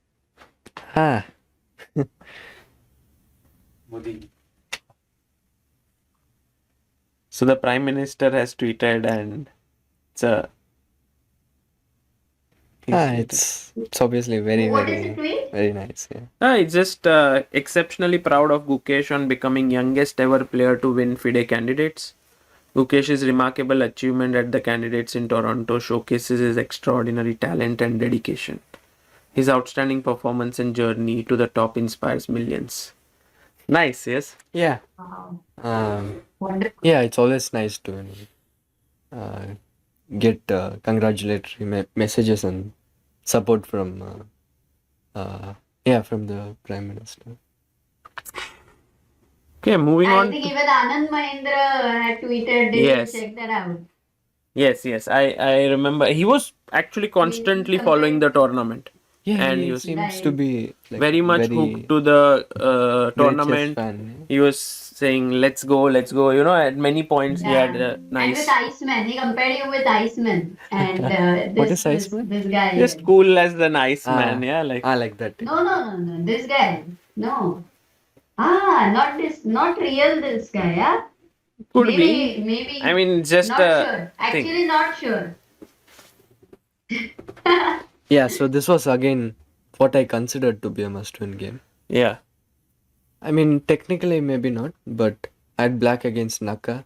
Modi. So the Prime Minister has tweeted, and it's a. It's obviously very, What is the tweet? very nice. Yeah. It's just exceptionally proud of Gukesh on becoming youngest ever player to win FIDE Candidates. Gukesh's remarkable achievement at the Candidates in Toronto showcases his extraordinary talent and dedication. His outstanding performance and journey to the top inspires millions. Nice, yes? Yeah. Wonderful. Yeah, it's always nice to get congratulatory messages and support from the Prime Minister. Okay, moving I on. think even Anand Mahindra had tweeted. Did Yes. you check that out? Yes. I remember. He was actually constantly following the tournament. Yeah, And he he was seems to be like, very much hooked to the great chess tournament. fan, He was saying, let's go. You know, at many points he had And nice. with Iceman, he compared you with Iceman. And What is Iceman? This guy. Just cool as the nice man, yeah. Like, I like that. No. This guy. No. Not real this guy, yeah? Could maybe, be. maybe. I mean, just not a sure. thing. Actually, not sure. Yeah, so this was again what I considered to be a must-win game. Yeah. I mean, technically maybe not, but I had black against Naka,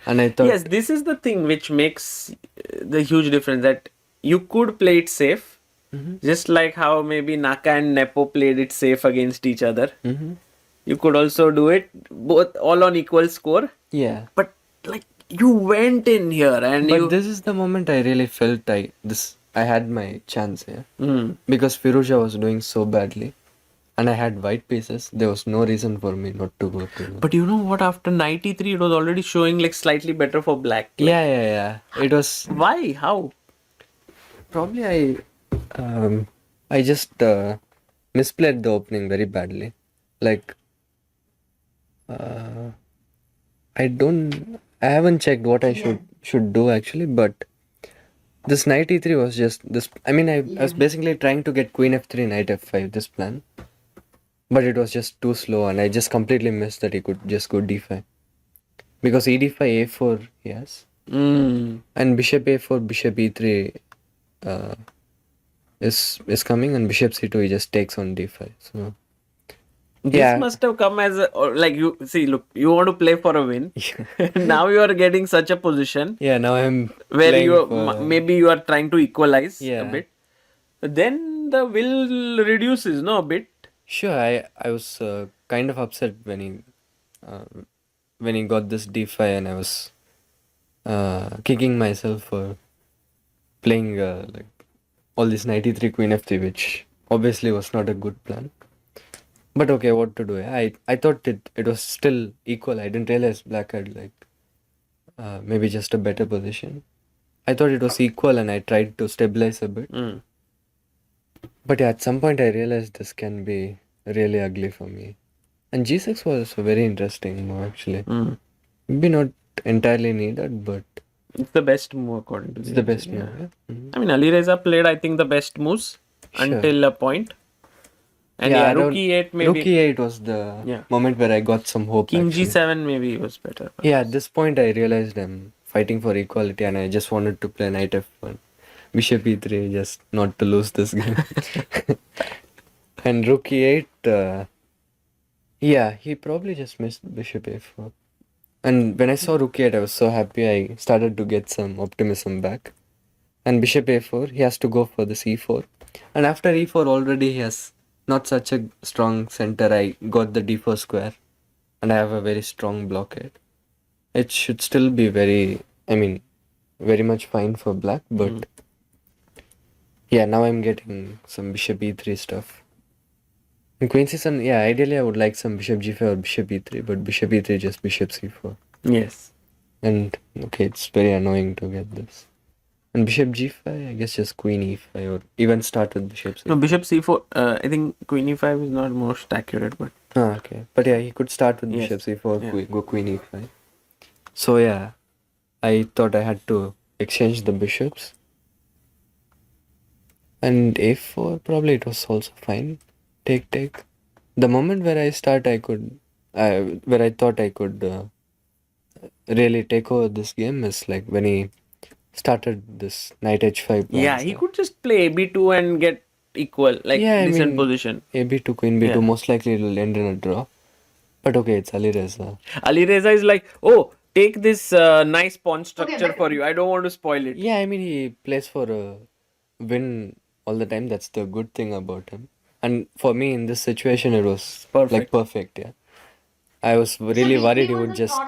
and I thought, Yes, this is the thing which makes the huge difference, that you could play it safe, just like how maybe Naka and Nepo played it safe against each other. You could also do it both all on equal score, yeah. but like you went in here and But you. this is the moment I really felt I had my chance here. Hmm. Because Firouzja was doing so badly, and I had white pieces. There was no reason for me not to go to them. But you know what? After 93, it was already showing like slightly better for black. Like, Yeah. It was why? How? probably I just misplayed the opening very badly. Like, I haven't checked what I should do actually, but this knight e3 was just this. I mean, I was basically trying to get queen f3, knight f5, this plan, but it was just too slow, and I just completely missed that he could just go d5 because ed5 a4 yes, and bishop a4, bishop e3 uh, is coming, and bishop c2 he just takes on d5. So This must have come as a, or like you see, look, you want to play for a win. Now you are getting such a position yeah, now I'm where playing you for- maybe you are trying to equalize Yeah. a bit. Then the will reduces, no, a bit. Sure, I was kind of upset uh, when he got this d5, and I was kicking myself for playing like all this 93 queen f3, which obviously was not a good plan. But okay, what to do? I thought it was still equal. I didn't realize black had like maybe just a better position. I thought it was equal, and I tried to stabilize a bit. But yeah, at some point I realized this can be really ugly for me. And g6 was a very interesting move actually. Maybe not entirely needed, but It's the best move according to it's the best move. Yeah. Yeah? Mhm. I mean, Ali Reza played, I think, the best moves Sure. until a point. And I yeah, don't- rook e8 maybe. Rook e8 was the Yeah. moment where I got some hope. King actually. g7 maybe was better. Yeah, at this point I realized I'm fighting for equality, and I just wanted to play knight f1, bishop e3, just not to lose this game. And rook e8, yeah, he probably just missed bishop a4. And when I saw rook e8, I was so happy. I started to get some optimism back. And bishop a4, he has to go for the c4. And after e4 already he has not such a strong center. I got the d4 square, and I have a very strong blockade. It should still be very much fine for black, but yeah, now I'm getting some bishop e3 stuff. And queen c7, yeah, ideally I would like some bishop g5 or bishop e3, but bishop e3 just bishop c4. Yes. And okay, it's very annoying to get this. And bishop g5, I guess just queen e5, or even start with bishop c5. No, bishop c4. I think queen e5 is not most accurate, but Okay. But yeah, he could start with Yes. bishop c4, Yeah. go queen e5. So yeah, I thought I had to exchange the bishops. And a4, probably it was also fine. Take. The moment where I thought I could really take over this game is like when he started this knight h5 plan. yeah, he could just play ab2 and get equal, like Yeah, I decent mean, position. ab2, queen b2, Yeah. most likely it will end in a draw. But okay, it's Ali Reza. Ali Reza is like, oh, take this nice pawn structure but- for you. I don't want to spoil it. Yeah, I mean, he plays for a win all the time. That's the good thing about him. And for me, in this situation, it was Perfect. like perfect. Yeah, I was really worried he would just.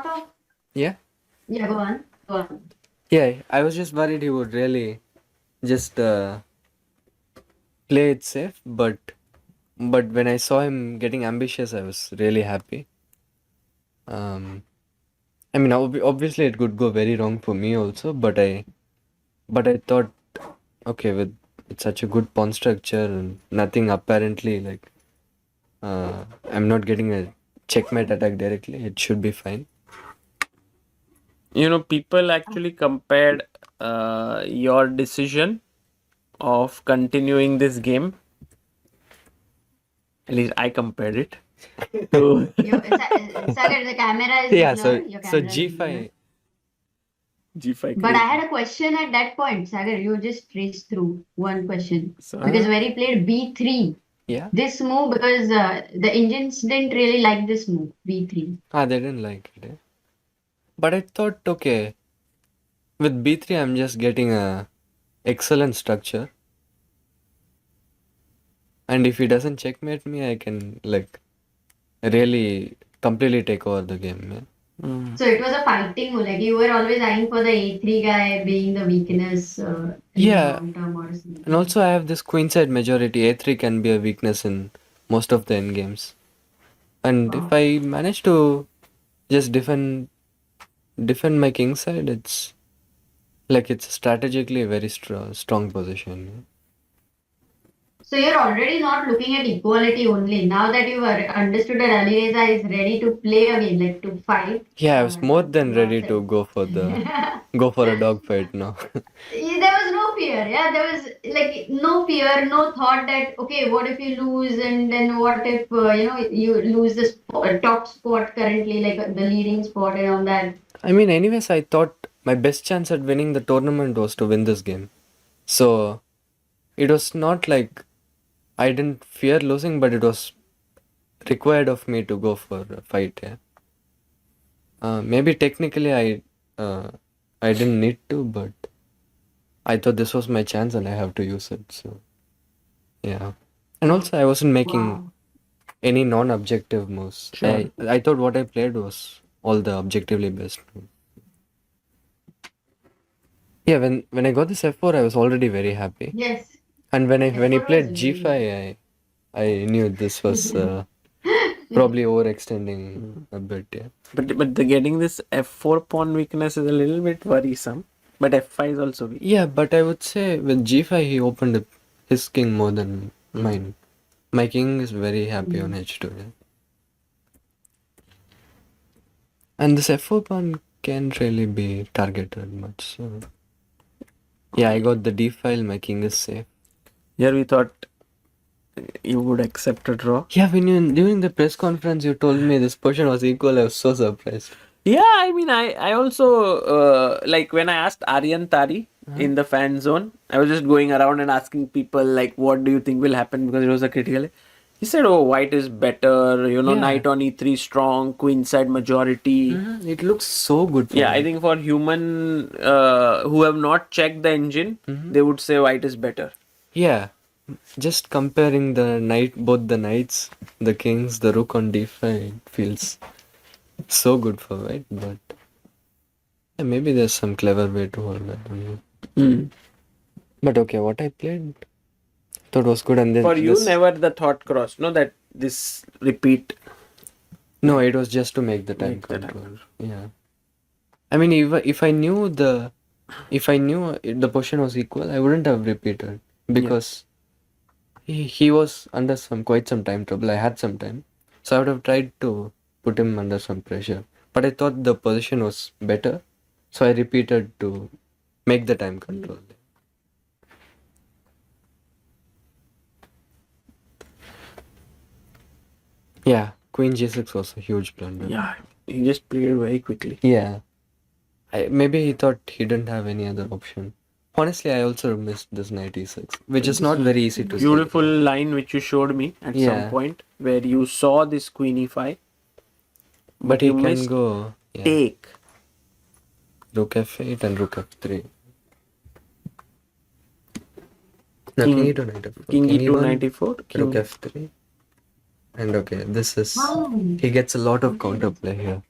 Yeah, Yeah, go on. Go on. yeah. I was just worried he would really just play it safe. But when I saw him getting ambitious, I was really happy. I mean, obviously it could go very wrong for me also. But I thought, okay, with such a good pawn structure and nothing apparently like I'm not getting a checkmate attack directly, it should be fine. You know, people actually compared your decision of continuing this game. At least I compared it So Sagar, the camera is Yeah, blurred. Your so camera is blurred. G5. G5 But I crazy. had a question at that point, Sagar. You just raced through one question So because when he played B3, Yeah. this move because the Indians didn't really like this move B3. They didn't like it. But I thought, okay, with B3, I'm just getting a excellent structure. And if he doesn't checkmate me, I can like really completely take over the game. Yeah. So it was a fighting move. Like you were always eyeing for the A3 guy being the weakness in the Yeah, long term or and something. also I have this queenside majority. A3 can be a weakness in most of the end games. And if Wow. I manage to just defend my king side, it's like it's strategically a very strong position. So you're already not looking at equality only. Now that you've understood that Alireza is ready to play again, like to fight, Yeah, I was more than you're ready to set. go for a dog fight now. There was no fear, yeah. There was like no fear, no thought that okay, what if you lose, and then what if you lose the top spot currently, like the leading spot and all that. I mean, anyways, I thought my best chance at winning the tournament was to win this game. So it was not like I didn't fear losing, but it was required of me to go for a fight. Yeah. Maybe technically I didn't need to, but I thought this was my chance and I have to use it. So yeah. And also I wasn't making Wow. any non-objective moves. Sure. I thought what I played was all the objectively best moves. Yeah, when I got this F4, I was already very happy. Yes. And when he F4 played was G5, really I knew this was probably overextending a bit. Yeah. but the getting this F4 pawn weakness is a little bit worrisome. But F5 is also weak. Yeah, but I would say with G5 he opened up his king more than mine. My king is very happy on H2. Yeah. And this F4 pawn can't really be targeted much. So yeah, I got the D file. My king is safe. Here we thought you would accept a draw. Yeah, when you during the press conference you told me this position was equal, I was so surprised. Yeah, I mean, I also like when I asked Aryan Tari in the fan zone, I was just going around and asking people like, what do you think will happen because it was a critical. He said, "Oh, white is better. You know, Yeah. knight on e3 strong, queen side majority." It looks so good. For Yeah, me. I think for human who have not checked the engine, they would say white is better. Yeah, just comparing the knight, both the knights, the kings, the rook on d5, it feels so good for white. But yeah, maybe there's some clever way to hold that. But okay, what I played thought was good, and then For you, never the thought crossed, no, that this repeat. No, it was just to make the time Make the time control. Yeah, I mean, if I knew the position was equal, I wouldn't have repeated because he was under quite some time trouble. I had some time, so I would have tried to put him under some pressure. But I thought the position was better, so I repeated to make the time control. Yeah, Queen G6 was a huge blunder. Yeah, he just played very quickly. Yeah. Maybe he thought he didn't have any other option. Honestly, I also missed this knight e6, which is not very easy to Beautiful see. line which you showed me at some Yeah. point where you saw this queen e5. But he you can missed go take. rook f8 and rook f3. No, King- king e2 knight f4. King e2 e1, 94. rook f3. And okay, this is... Oh. He gets a lot of counterplay here.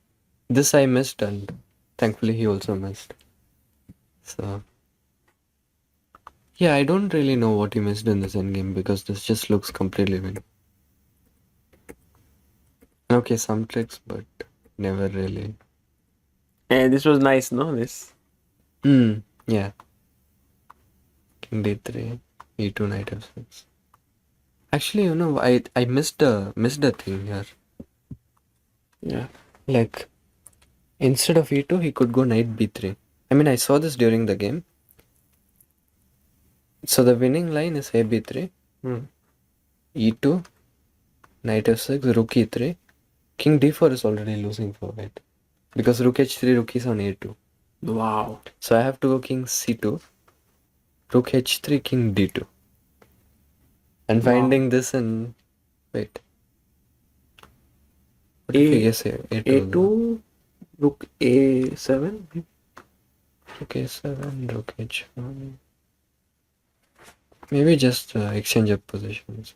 This I missed and thankfully he also missed. So... Yeah, I don't really know what he missed in this endgame because this just looks completely win. Okay, some tricks, but never really. This was nice, no? This. Yeah. King d3, e2 knight f6. Actually, you know, I missed a thing here. Yeah. Like, instead of e2, he could go knight b3. I mean, I saw this during the game. So the winning line is a b3, e2, Knight f6, rook e3. King d4 is already losing for white. Because rook h3, rook is on a2. Wow. So I have to go king c2, rook h3, king d2. And Wow. finding this in... Wait. What if we guess here? A2. A2, rook A7. Rook a7, rook h1. Maybe just exchange of positions.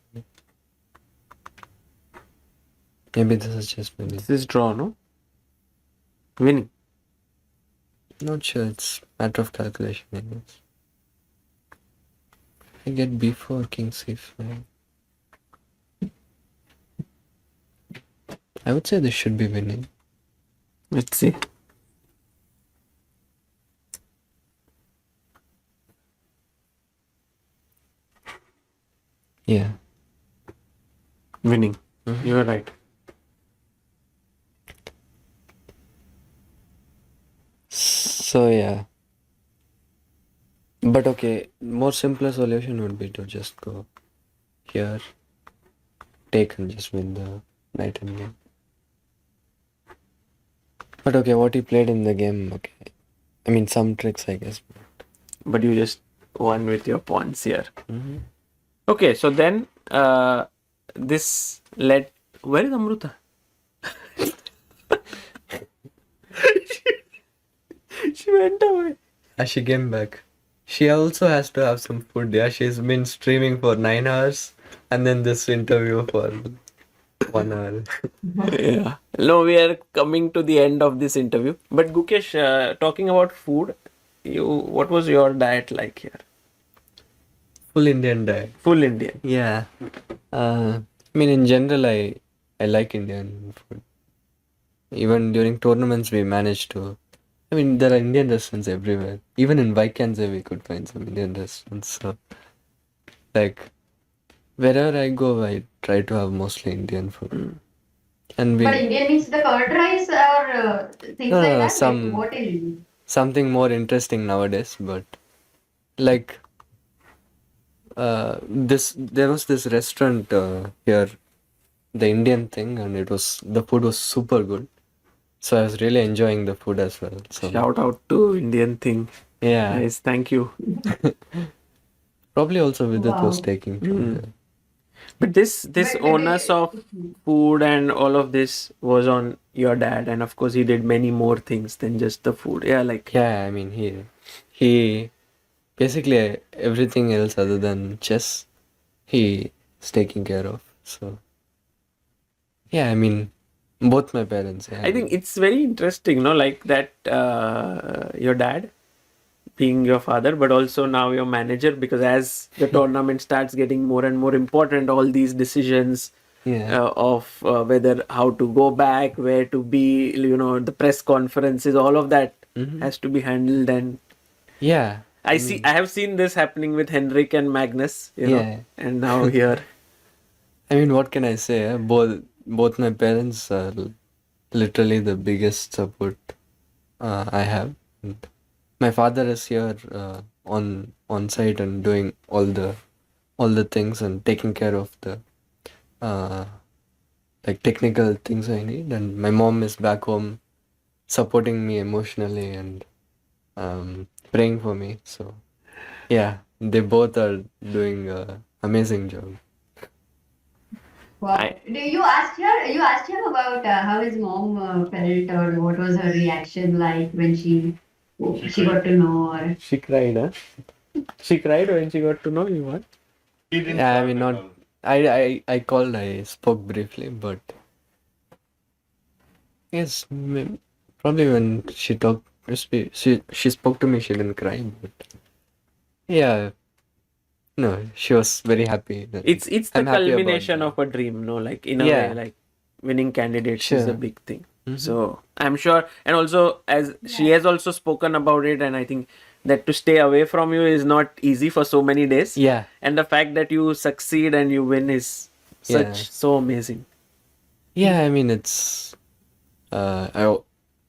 Maybe this is just winning. This is draw, no? Winning. Not sure, it's matter of calculation, I guess. I get b4, king c5. I would say this should be winning. Let's see. Yeah. Winning. Mhm. You are right. So yeah. But okay, more simpler solution would be to just go here, take and just win the knight and game. But okay, what he played in the game, okay. I mean, some tricks, I guess. But you just won with your pawns here. Mm-hmm. Okay, so then this led. Where is Amruta? She went away. She came back. She also has to have some food. Yeah, she's been streaming for 9 hours and then this interview for 1 hour. Yeah. No, we are coming to the end of this interview. But Gukesh, talking about food, what was your diet like here? Full Indian diet. Full Indian. Yeah. I mean, in general, I like Indian food. Even during tournaments, we managed to. I mean, there are Indian restaurants everywhere. Even in Vaikanse, we could find some Indian restaurants. So, like, wherever I go, I try to have mostly Indian food. And we But Indian means the curd rice or things No, like no, that? some- Like, what is something more interesting nowadays, but like there was this restaurant here, the Indian thing, and the food was super good. So I was really enjoying the food as well. So Shout out to Indian thing. yeah, Nice, thank you. probably also Vidit was Wow. taking from there. But this But- onus of food and all of this was on your dad, and of course he did many more things than just the food. Yeah, like Yeah, I mean he basically everything else other than chess he is taking care of. So yeah, I mean both my parents. Yeah, I think it's very interesting, no, like that your dad being your father, but also now your manager, because as the tournament starts getting more and more important, all these decisions yeah. of whether how to go back, where to be, the press conferences, all of that Mhm. has to be handled. And Yeah. I have seen this happening with Henrik and Magnus, know, Yeah. and now here. I mean, what can I say? Both my parents are literally the biggest support I have. And my father is here on site and doing all the things and taking care of the uh, like technical things I need. And my mom is back home supporting me emotionally and praying for me. So yeah, they both are doing an amazing job. Wow. You asked her? You asked him about how his mom felt, or what was her reaction like when she got to know, or She cried, huh? She cried when she got to know you, what? He didn't Yeah, I talk mean, at not. all. I called. I spoke briefly, but yes, probably when she talked, she spoke to me. She didn't cry, but yeah, no, she was very happy. That It's the I'm happy about culmination that. of a dream, no? Like in a Yeah. way, like winning candidates is a Sure. big thing. Mhm. So I'm sure, and also as she has also spoken about it, and I think that to stay away from you is not easy for so many days. Yeah, And the fact that you succeed and you win is Yeah. so amazing. yeah. I mean, it's.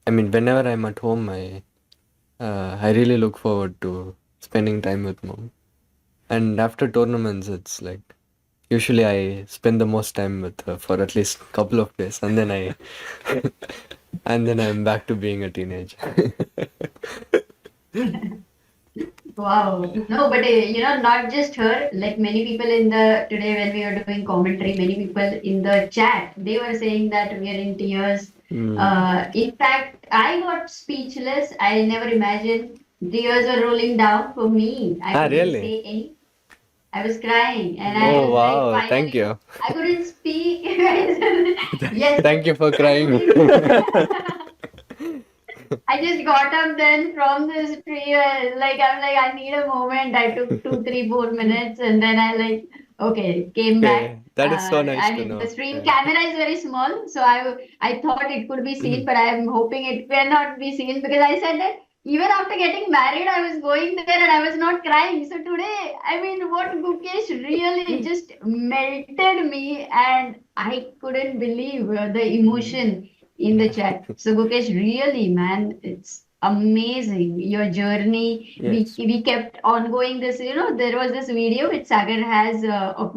I mean, whenever I'm at home, I really look forward to spending time with mom. And after tournaments, it's like usually I spend the most time with her for at least a couple of days, and then and then I'm back to being a teenager. Wow. No, but not just her. Like many people in the today when we were doing commentary, many people in the chat they were saying that we are in tears. In fact, I got speechless. I never imagined tears were rolling down for me. I Ah, couldn't really? say any. I was crying, and I Oh was like, wow! Thank finally, you. I couldn't speak. Yes. Thank you for crying. I just got up then from this tree. Like I'm like I need a moment. I took 2, 3, 4 minutes, and then I like okay came back. Okay, that is so nice I to mean the know. stream Yeah. camera is very small, so I thought it could be seen, but I'm hoping it cannot be seen because I said that even after getting married, I was going there and I was not crying. So today, I mean, what Gukesh really just melted me, and I couldn't believe the emotion in the chat. So Gukesh, really, man, it's amazing your journey. We Yes. we kept on going this. There was this video which Sagar has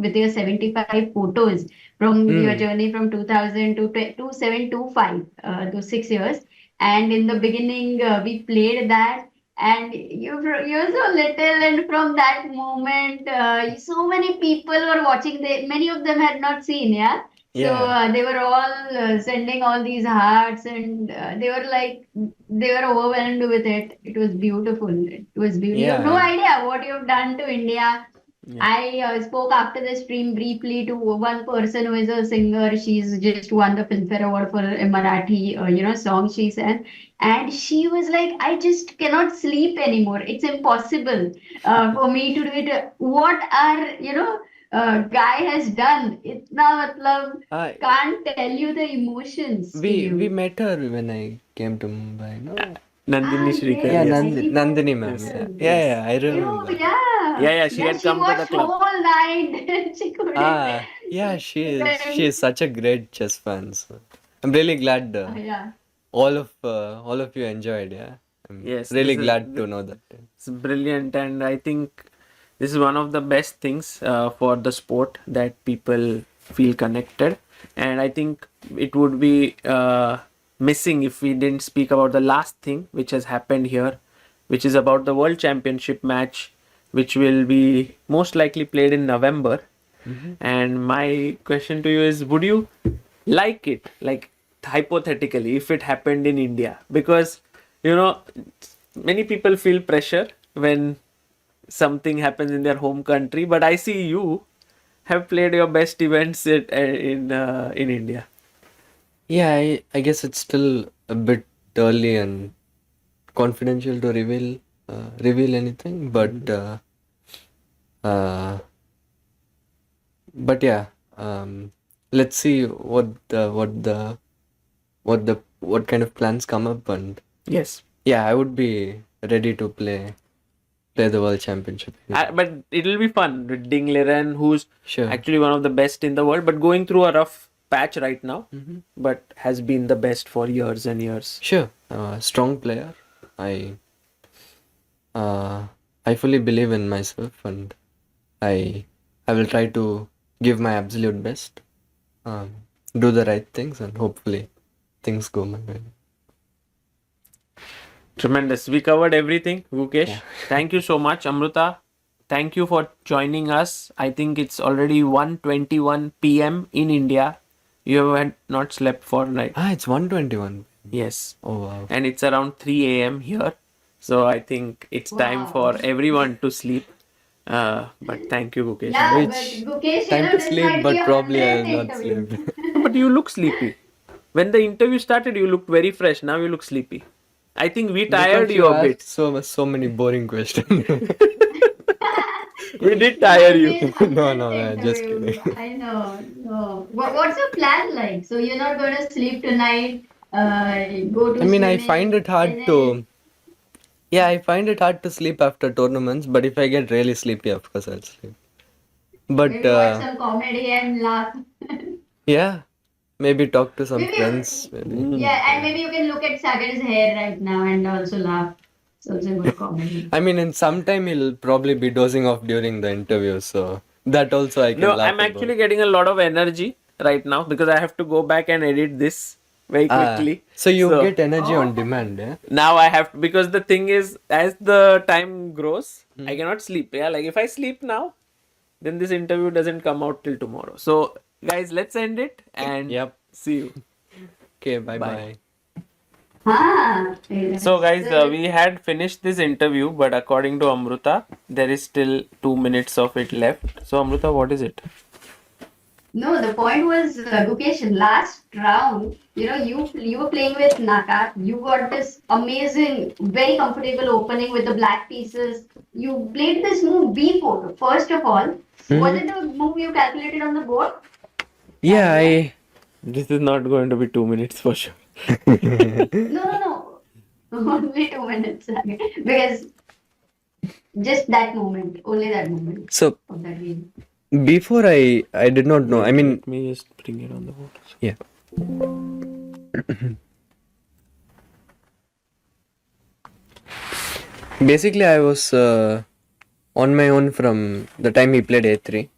with your 75 photos from your Hmm. journey from 2000 to 2725 to 6 years. And in the beginning, we played that. And you're so little, and from that moment, so many people were watching. Many of them had not seen, yeah. So Yeah. they were all sending all these hearts, and they were like, they were overwhelmed with it. It was beautiful. It was beautiful. You have no Yeah. idea what you've done to India. Yeah. I spoke after the stream briefly to one person who is a singer. She's just won the Filmfare Award for a Marathi, song she sang, and she was like, "I just cannot sleep anymore. It's impossible for me to do it. What our, guy has done. Itna matlab I can't tell you the emotions to we you." met her when I came to Mumbai. No. Nandini Ah, Shrikar, Yeah, yes, yes. I remember. Nandini ma'am. Yes. Yeah, yeah, Yes. yeah. I Oh, remember. yeah. Yeah, yeah, she Yeah, had she come to the watched club. whole night. She couldn't. Yeah, she couldn't. is such a great chess fan. So I'm really glad Yeah. all of you enjoyed. Yeah, I'm Yes, really glad to know that. it's brilliant, and I think this is one of the best things for the sport that people feel connected. And I think it would be missing if we didn't speak about the last thing which has happened here, which is about the World Championship match, which will be most likely played in November. And my question to you is, would you like it, like hypothetically, if it happened in India? Because, you know, many people feel pressure when something happens in their home country, but I see you have played your best events in India. Yeah, I guess it's still a bit early and confidential to reveal anything, uh, but yeah, let's see what kind of plans come up, and Yes. yeah, I would be ready to play the World Championship. But it will be fun with Ding Liren, who's Sure. actually one of the best in the world, but going through a rough patch right now, but has been the best for years and years. Sure, strong player. I I fully believe in myself, and I will try to give my absolute best, do the right things, and hopefully things go my way. Tremendous. We covered everything, Gukesh. Yeah. Thank you so much, Amruta. Thank you for joining us. I think it's already 1:21 p.m. in India. You have not slept for night. It's 121. Yes. Oh wow. And it's around 3 a.m. here. So I think it's time Wow. for everyone to sleep. But thank you, Gukesh. Yeah, Which but Gukesh, time to this sleep, might but be a probably I 100th will not interview. sleep. But you look sleepy. When the interview started, you looked very fresh. Now you look sleepy. I think we tired Because you a bit. asked so many boring questions. We did tire you. No, no, This just interview. kidding. I know. No. What's your plan like? So you're not going to sleep tonight, go to I mean, I swimming, find it hard and then to. Yeah, I find it hard to sleep after tournaments, but if I get really sleepy, of course I'll sleep. But maybe watch some comedy and laugh. yeah, maybe talk to some Maybe, friends. Maybe. yeah, and maybe you can look at Sagar's hair right now and also laugh. It's also good comedy. I mean, in some time he'll probably be dozing off during the interview, so That also I can No, laugh I'm about. actually getting a lot of energy right now because I have to go back and edit this very quickly. So you get energy on demand, yeah? Now I have to, because the thing is, as the time grows, I cannot sleep. Yeah, like if I sleep now, then this interview doesn't come out till tomorrow. So, guys, let's end it and Yep. see you. Okay, bye Bye. bye. So, guys, we had finished this interview, but according to Amruta, there is still 2 minutes of it left. So, Amruta, what is it? No, the point was, Gukesh, last round, you were playing with Naka. You got this amazing, very comfortable opening with the black pieces. You played this move B4. First of all, was it the move you calculated on the board? Yeah, This is not going to be 2 minutes for sure. No. Only 2 minutes. Because just that moment, only that moment So of that game. before I did not know. I mean, Let me just bring it on the board. yeah. Basically, I was on my own from the time he played A3.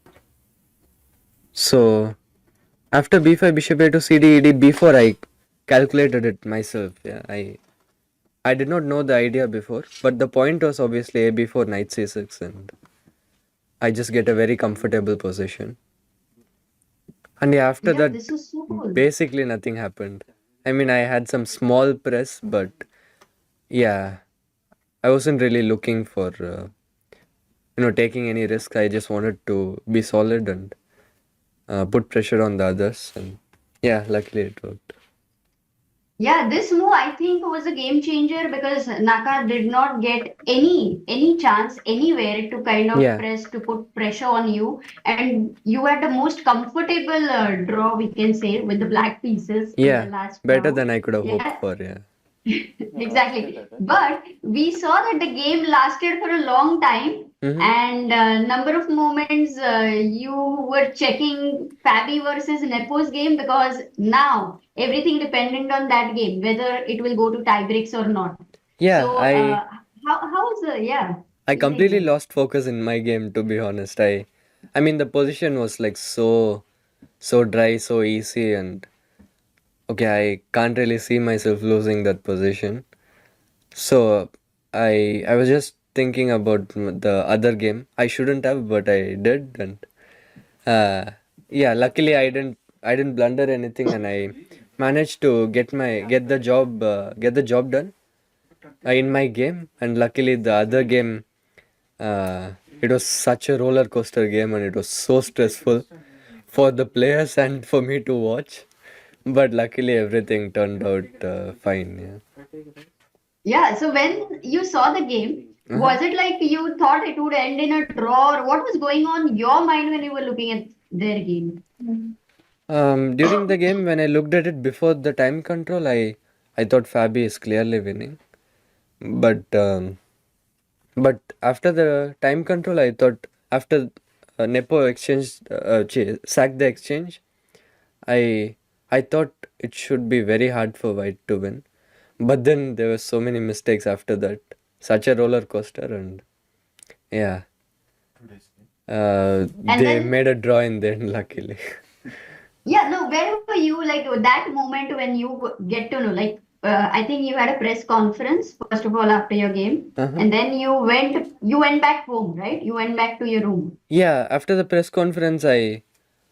So after B5 bishop A2 CD ED, before I calculated it myself. Yeah, I did not know the idea before, but the point was obviously A before knight C6, and I just get a very comfortable position. And yeah, after that, This is so cool. basically nothing happened. I mean, I had some small press, but yeah, I wasn't really looking for taking any risk. I just wanted to be solid and put pressure on the others, and yeah, luckily it worked. Yeah, this move I think was a game changer because Naka did not get any chance anywhere to kind of Yeah. press to put pressure on you, and you had the most comfortable draw, we can say, with the black pieces in Yeah, the last better round. than I could have hoped Yeah. for. Yeah. Exactly. But we saw that the game lasted for a long time, and number of moments you were checking Fabi versus Nepo's game because now everything dependent on that game, whether it will go to tie breaks or not. Yeah, So, how's the I evening completely then? lost focus in my game, to be honest. I mean the position was like so dry, so easy, and okay, I can't really see myself losing that position. So I was just thinking about the other game. I shouldn't have, but I did, and yeah, luckily I didn't blunder anything, and I managed to get the job done in my game. And luckily the other game, it was such a roller coaster game, and it was so stressful for the players and for me to watch. But luckily everything turned out fine. Yeah. Yeah, so when you saw the game, was it like you thought it would end in a draw, or what was going on in your mind when you were looking at their game? During the game, when I looked at it before the time control, I thought Fabi is clearly winning. But after the time control, I thought after Nepo sacked the exchange, I thought it should be very hard for White to win. But then there were so many mistakes after that. Such a roller coaster, and yeah. They then- made a draw in the end, luckily. Yeah, no, where were you like that moment when you get to know? Like, I think you had a press conference first of all after your game, and then you went back home, right? You went back to your room. Yeah, after the press conference, I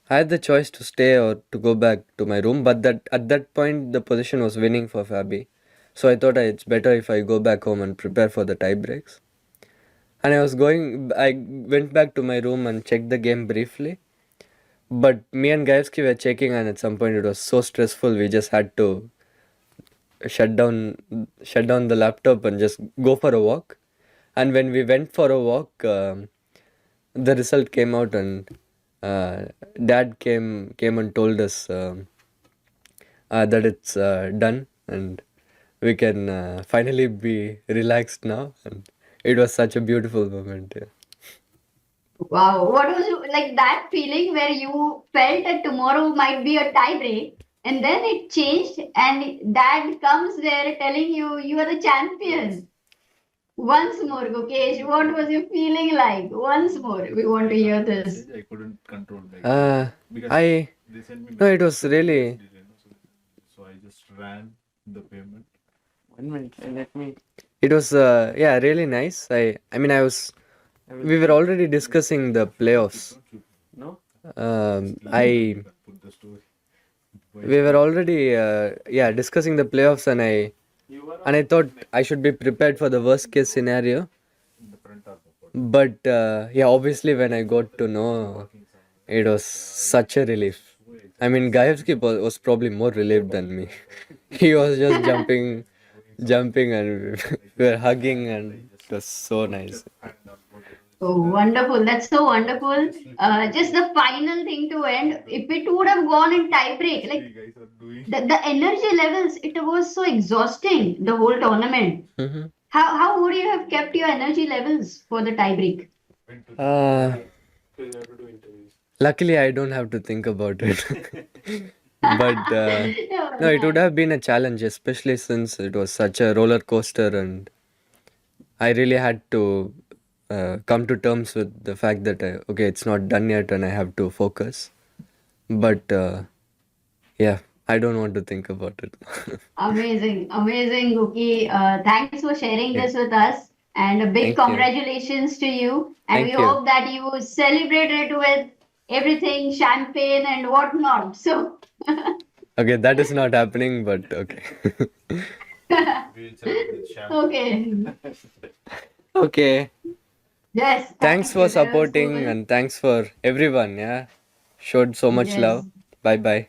had the choice to stay or to go back to my room, but at that point the position was winning for Fabi, so I thought it's better if I go back home and prepare for the tie breaks. And I went back to my room and checked the game briefly, but me and Gajewski were checking, and at some point it was so stressful we just had to shut down the laptop and just go for a walk. And when we went for a walk, the result came out, and dad came and told us that it's done, and we can finally be relaxed now, and it was such a beautiful moment. Yeah. Wow, what was like that feeling where you felt that tomorrow might be a tie break, and then it changed, and dad comes there telling you you are the champion. Once more, Gukesh, what was you feeling like? Once more, we want to hear this. I couldn't control like because I they sent me no, it message was for really delay, no? So I just ran the payment. 1 minute. Let me. it was yeah, really nice. I mean, we were already discussing the playoffs. No. I Put the story. we were already yeah, discussing the playoffs, and You were. I thought I should be prepared for the worst case scenario. In the front of the pot. But yeah, obviously when I got to know, it was such a relief. I mean, Gajewski was probably more relieved than me. He was just jumping, and we were hugging, and it was so nice. Oh, wonderful. That's so wonderful. Just the final thing to end. If it would have gone in tie break, like You guys are doing the energy levels, it was so exhausting, the whole tournament. Mm-hmm. How would you have kept your energy levels for the tie break? Luckily, I don't have to think about it. But no, it would have been a challenge, especially since it was such a roller coaster, and I really had to come to terms with the fact that okay, it's not done yet, and I have to focus. But yeah, I don't want to think about it. Amazing, amazing, Guki. Thanks for sharing Yeah. this with us. And a big Thank you. congratulations to you. And we Thank you. hope that you celebrate it with everything, champagne and whatnot. So, Okay, that is not happening, but okay. we'll celebrate with champagne. okay. Okay. Yes. Thanks thank for you. That was supporting, cool. and thanks for everyone. Yeah, showed so much Yes. love. Bye bye.